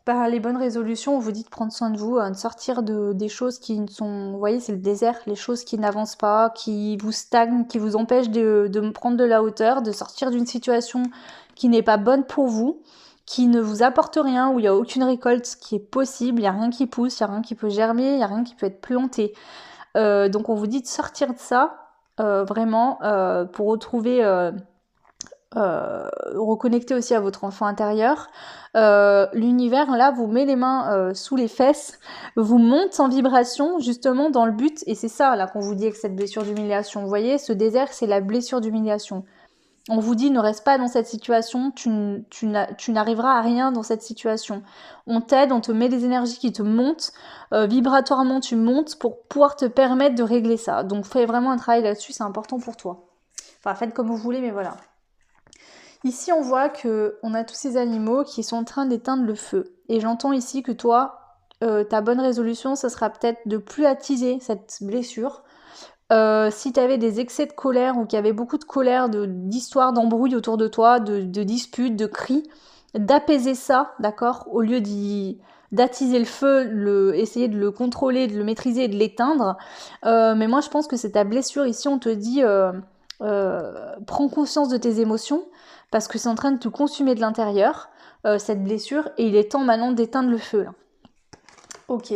Par les bonnes résolutions, on vous dit de prendre soin de vous, de sortir des choses qui ne sont... Vous voyez, c'est le désert, les choses qui n'avancent pas, qui vous stagnent, qui vous empêchent de prendre de la hauteur, de sortir d'une situation qui n'est pas bonne pour vous, qui ne vous apporte rien, où il n'y a aucune récolte qui est possible, il n'y a rien qui pousse, il n'y a rien qui peut germer, il n'y a rien qui peut être planté. Donc on vous dit de sortir de ça, vraiment, pour retrouver... reconnecter aussi à votre enfant intérieur. L'univers là vous met les mains sous les fesses, vous monte en vibration justement dans le but, et c'est ça là qu'on vous dit avec cette blessure d'humiliation. Vous voyez, ce désert c'est la blessure d'humiliation. On vous dit ne reste pas dans cette situation, tu n'arriveras à rien dans cette situation. On t'aide, on te met des énergies qui te montent, vibratoirement tu montes pour pouvoir te permettre de régler ça. Donc fais vraiment un travail là-dessus, c'est important pour toi. Enfin faites comme vous voulez, mais voilà. Ici, on voit qu'on a tous ces animaux qui sont en train d'éteindre le feu. Et j'entends ici que toi, ta bonne résolution, ce sera peut-être de plus attiser cette blessure. Si tu avais des excès de colère ou qu'il y avait beaucoup de colère, d'histoires, d'embrouilles autour de toi, de disputes, de cris, d'apaiser ça, d'accord, au lieu d'attiser le feu, essayer de le contrôler, de le maîtriser et de l'éteindre. Mais moi, je pense que c'est ta blessure. Ici, on te dit, prends conscience de tes émotions, parce que c'est en train de te consumer de l'intérieur, cette blessure, et il est temps maintenant d'éteindre le feu, là. Ok.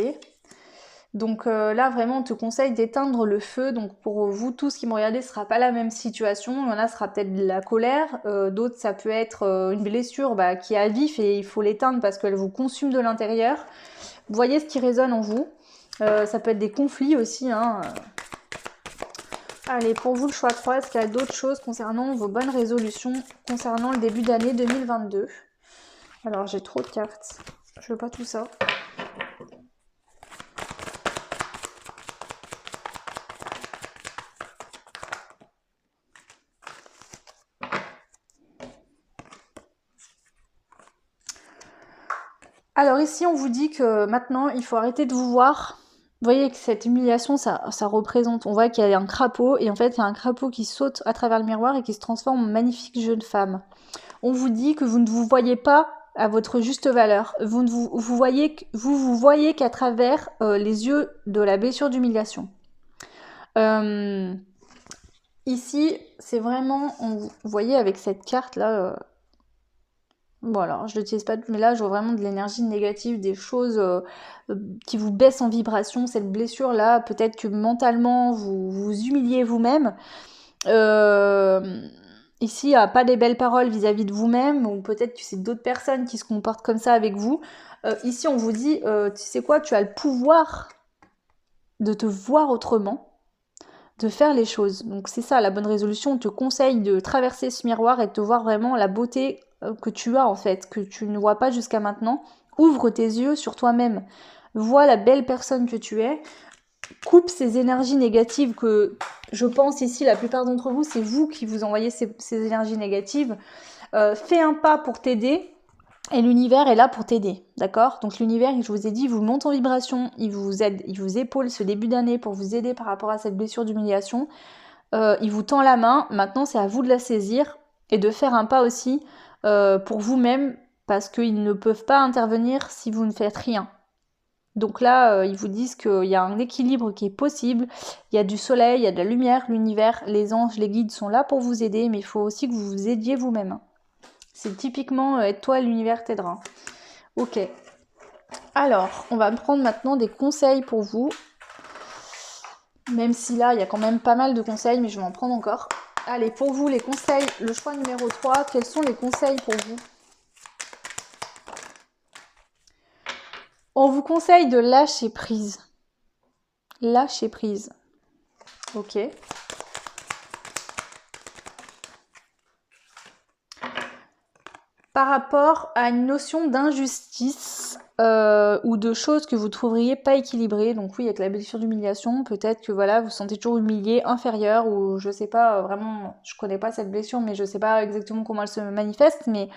Donc là, vraiment, on te conseille d'éteindre le feu. Donc pour vous tous qui me regardez, ce sera pas la même situation. Il y en a, ce sera peut-être de la colère. D'autres, ça peut être une blessure qui est à vif et il faut l'éteindre parce qu'elle vous consume de l'intérieur. Vous voyez ce qui résonne en vous. Ça peut être des conflits aussi, hein. Allez, pour vous, le choix 3, est-ce qu'il y a d'autres choses concernant vos bonnes résolutions concernant le début d'année 2022? Alors, j'ai trop de cartes. Je veux pas tout ça. Alors ici, on vous dit que maintenant, il faut arrêter de vous voir. Vous voyez que cette humiliation, ça représente, on voit qu'il y a un crapaud, et en fait, il y a un crapaud qui saute à travers le miroir et qui se transforme en magnifique jeune femme. On vous dit que vous ne vous voyez pas à votre juste valeur. Vous voyez qu'à travers les yeux de la blessure d'humiliation. Ici, c'est vraiment, vous voyez avec cette carte là, voilà, je l'utilise pas, mais là je vois vraiment de l'énergie négative, des choses qui vous baissent en vibration. Cette blessure là, peut-être que mentalement vous vous humiliez vous-même. Ici, il n'y a pas des belles paroles vis-à-vis de vous-même, ou peut-être que c'est d'autres personnes qui se comportent comme ça avec vous. Ici, on vous dit, tu sais quoi, tu as le pouvoir de te voir autrement, de faire les choses. Donc c'est ça, la bonne résolution. On te conseille de traverser ce miroir et de te voir vraiment la beauté que tu as en fait, que tu ne vois pas jusqu'à maintenant. Ouvre tes yeux sur toi-même. Vois la belle personne que tu es. Coupe ces énergies négatives que je pense ici, la plupart d'entre vous, c'est vous qui vous envoyez ces énergies négatives. Fais un pas pour t'aider et l'univers est là pour t'aider, d'accord? Donc l'univers, je vous ai dit, il vous monte en vibration, il vous aide, il vous épaule ce début d'année pour vous aider par rapport à cette blessure d'humiliation. Il vous tend la main, maintenant c'est à vous de la saisir et de faire un pas aussi pour vous-même parce qu'ils ne peuvent pas intervenir si vous ne faites rien. Donc là, ils vous disent qu'il y a un équilibre qui est possible, il y a du soleil, il y a de la lumière, l'univers, les anges, les guides sont là pour vous aider, mais il faut aussi que vous vous aidiez vous-même. C'est typiquement aide-toi, l'univers t'aidera. Ok. Alors, on va prendre maintenant des conseils pour vous. Même si là, il y a quand même pas mal de conseils, mais je vais en prendre encore. Allez, pour vous, les conseils, le choix numéro 3, quels sont les conseils pour vous? On vous conseille de lâcher prise. Lâcher prise. Ok. Par rapport à une notion d'injustice ou de choses que vous trouveriez pas équilibrées, donc oui, avec la blessure d'humiliation, peut-être que voilà, vous sentez toujours humilié, inférieur, ou je sais pas, vraiment, je connais pas cette blessure, mais je sais pas exactement comment elle se manifeste, mais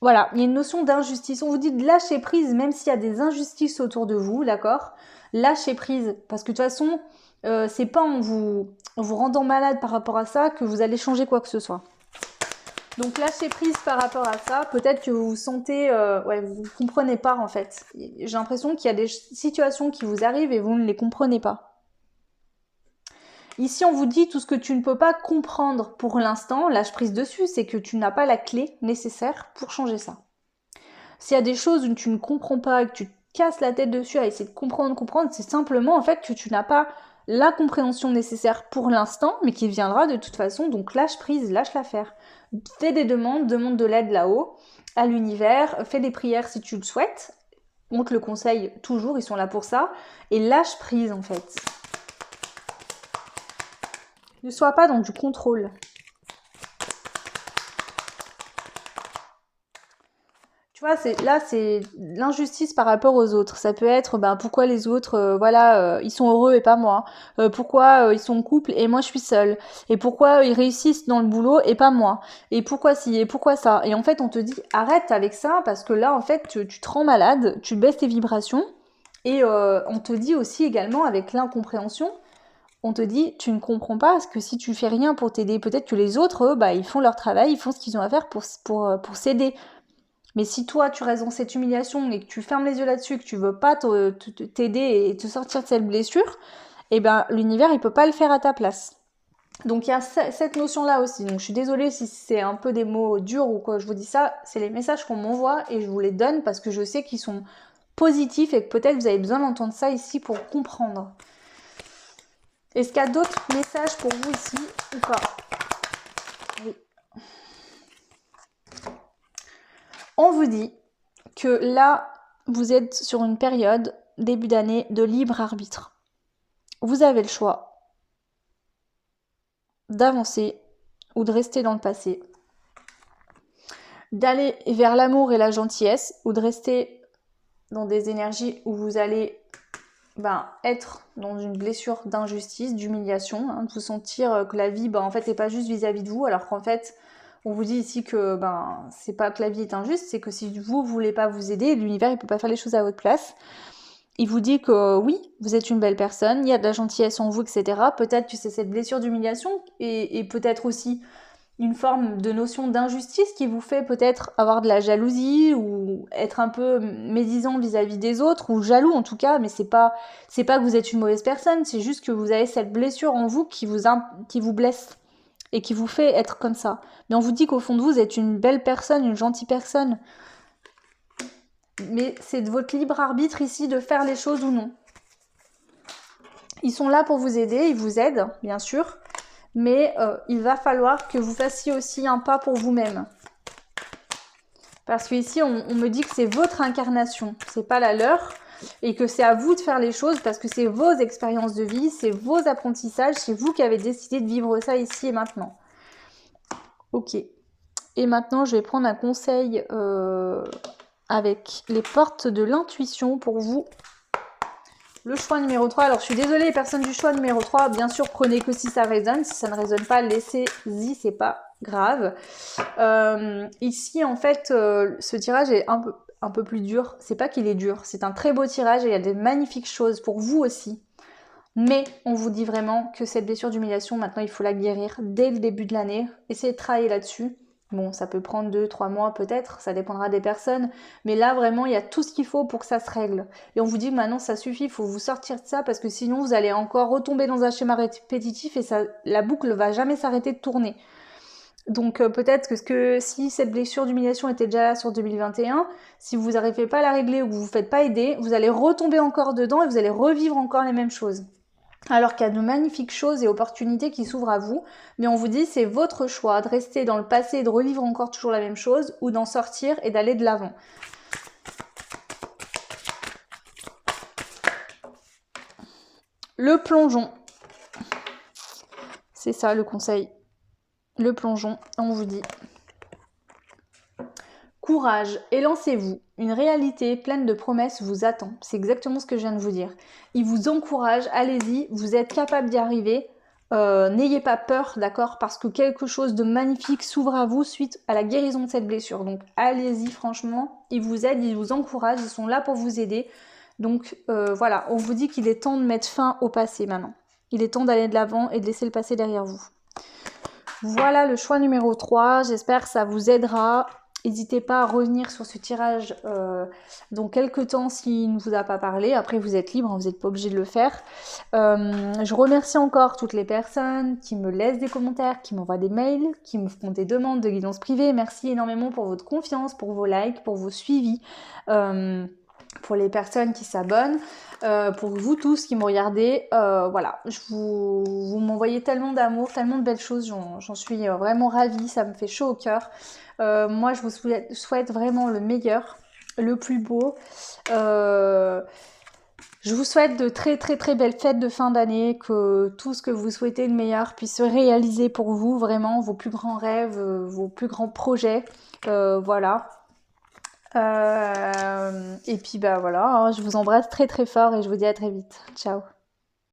voilà, il y a une notion d'injustice. On vous dit de lâcher prise, même s'il y a des injustices autour de vous, d'accord? Lâchez prise, parce que de toute façon, c'est pas en vous rendant malade par rapport à ça que vous allez changer quoi que ce soit. Donc lâchez prise par rapport à ça. Peut-être que vous vous sentez, vous ne comprenez pas en fait. J'ai l'impression qu'il y a des situations qui vous arrivent et vous ne les comprenez pas. Ici, on vous dit tout ce que tu ne peux pas comprendre pour l'instant, lâche prise dessus, c'est que tu n'as pas la clé nécessaire pour changer ça. S'il y a des choses où tu ne comprends pas et que tu te casses la tête dessus à essayer de comprendre, c'est simplement en fait que tu n'as pas la compréhension nécessaire pour l'instant, mais qui viendra de toute façon, donc lâche prise, lâche l'affaire. Fais des demandes, demande de l'aide là-haut, à l'univers, fais des prières si tu le souhaites, on te le conseille toujours, ils sont là pour ça, et lâche prise en fait. Ne sois pas dans du contrôle. Tu vois, c'est l'injustice par rapport aux autres. Ça peut être, pourquoi les autres, ils sont heureux et pas moi. Pourquoi ils sont en couple et moi je suis seule. Et pourquoi ils réussissent dans le boulot et pas moi. Et pourquoi ci et pourquoi ça. Et en fait, on te dit, arrête avec ça parce que là, en fait, tu te rends malade, tu baisses tes vibrations. Et on te dit aussi également, avec l'incompréhension, on te dit, tu ne comprends pas parce que si tu fais rien pour t'aider, peut-être que les autres, eux, ils font leur travail, ils font ce qu'ils ont à faire pour s'aider. Mais si toi, tu restes dans cette humiliation et que tu fermes les yeux là-dessus, que tu veux pas t'aider et te sortir de cette blessure, eh ben, l'univers, il peut pas le faire à ta place. Donc, il y a cette notion-là aussi. Donc, je suis désolée si c'est un peu des mots durs ou quoi, je vous dis ça. C'est les messages qu'on m'envoie et je vous les donne parce que je sais qu'ils sont positifs et que peut-être vous avez besoin d'entendre ça ici pour comprendre. Est-ce qu'il y a d'autres messages pour vous ici ou pas? Oui. On vous dit que là, vous êtes sur une période, début d'année, de libre arbitre. Vous avez le choix d'avancer ou de rester dans le passé, d'aller vers l'amour et la gentillesse ou de rester dans des énergies où vous allez être dans une blessure d'injustice, d'humiliation, de vous sentir que la vie en fait n'est pas juste vis-à-vis de vous, alors qu'en fait on vous dit ici que c'est pas que la vie est injuste, c'est que si vous voulez pas vous aider, l'univers il peut pas faire les choses à votre place. Il vous dit que oui, vous êtes une belle personne, il y a de la gentillesse en vous, etc. Peut-être que c'est cette blessure d'humiliation et peut-être aussi une forme de notion d'injustice qui vous fait peut-être avoir de la jalousie ou être un peu médisant vis-à-vis des autres ou jaloux en tout cas, mais c'est pas que vous êtes une mauvaise personne, c'est juste que vous avez cette blessure en vous qui vous blesse et qui vous fait être comme ça. Mais on vous dit qu'au fond de vous êtes une belle personne, une gentille personne. Mais c'est de votre libre arbitre ici de faire les choses ou non. Ils sont là pour vous aider, ils vous aident, bien sûr, mais il va falloir que vous fassiez aussi un pas pour vous-même. Parce qu'ici, on me dit que c'est votre incarnation, c'est pas la leur, et que c'est à vous de faire les choses parce que c'est vos expériences de vie, c'est vos apprentissages, c'est vous qui avez décidé de vivre ça ici et maintenant. Ok. Et maintenant, je vais prendre un conseil avec les portes de l'intuition pour vous. Le choix numéro 3. Alors, je suis désolée, les personnes du choix numéro 3, bien sûr, prenez que si ça résonne. Si ça ne résonne pas, laissez-y, c'est pas grave. Ici, en fait, ce tirage est un peu plus dur. C'est pas qu'il est dur, c'est un très beau tirage et il y a des magnifiques choses pour vous aussi. Mais on vous dit vraiment que cette blessure d'humiliation, maintenant, il faut la guérir dès le début de l'année. Essayez de travailler là-dessus. Bon, ça peut prendre 2-3 mois peut-être, ça dépendra des personnes. Mais là, vraiment, il y a tout ce qu'il faut pour que ça se règle. Et on vous dit que maintenant, ça suffit, il faut vous sortir de ça parce que sinon, vous allez encore retomber dans un schéma répétitif et ça, la boucle va jamais s'arrêter de tourner. Donc peut-être que si cette blessure d'humiliation était déjà là sur 2021, si vous n'arrivez pas à la régler ou que vous ne vous faites pas aider, vous allez retomber encore dedans et vous allez revivre encore les mêmes choses. Alors qu'il y a de magnifiques choses et opportunités qui s'ouvrent à vous, mais on vous dit c'est votre choix de rester dans le passé et de revivre encore toujours la même chose ou d'en sortir et d'aller de l'avant. Le plongeon. C'est ça le conseil. Le plongeon, on vous dit. Courage et lancez-vous. Une réalité pleine de promesses vous attend. C'est exactement ce que je viens de vous dire. Il vous encourage, allez-y, vous êtes capable d'y arriver. N'ayez pas peur, d'accord? Parce que quelque chose de magnifique s'ouvre à vous suite à la guérison de cette blessure. Donc allez-y, franchement. Ils vous aident, ils vous encouragent, ils sont là pour vous aider. Donc voilà, on vous dit qu'il est temps de mettre fin au passé maintenant. Il est temps d'aller de l'avant et de laisser le passé derrière vous. Voilà le choix numéro 3. J'espère que ça vous aidera. N'hésitez pas à revenir sur ce tirage dans quelques temps s'il ne vous a pas parlé. Après, vous êtes libre, hein, vous n'êtes pas obligé de le faire. Je remercie encore toutes les personnes qui me laissent des commentaires, qui m'envoient des mails, qui me font des demandes de guidance privée. Merci énormément pour votre confiance, pour vos likes, pour vos suivis. Pour les personnes qui s'abonnent, pour vous tous qui me regardez, voilà, vous m'envoyez tellement d'amour, tellement de belles choses, j'en suis vraiment ravie, ça me fait chaud au cœur. Moi, je vous souhaite vraiment le meilleur, le plus beau. Je vous souhaite de très très très belles fêtes de fin d'année, que tout ce que vous souhaitez de meilleur puisse se réaliser pour vous, vraiment, vos plus grands rêves, vos plus grands projets, voilà. Et puis bah voilà, hein, je vous embrasse très très fort et je vous dis à très vite. Ciao.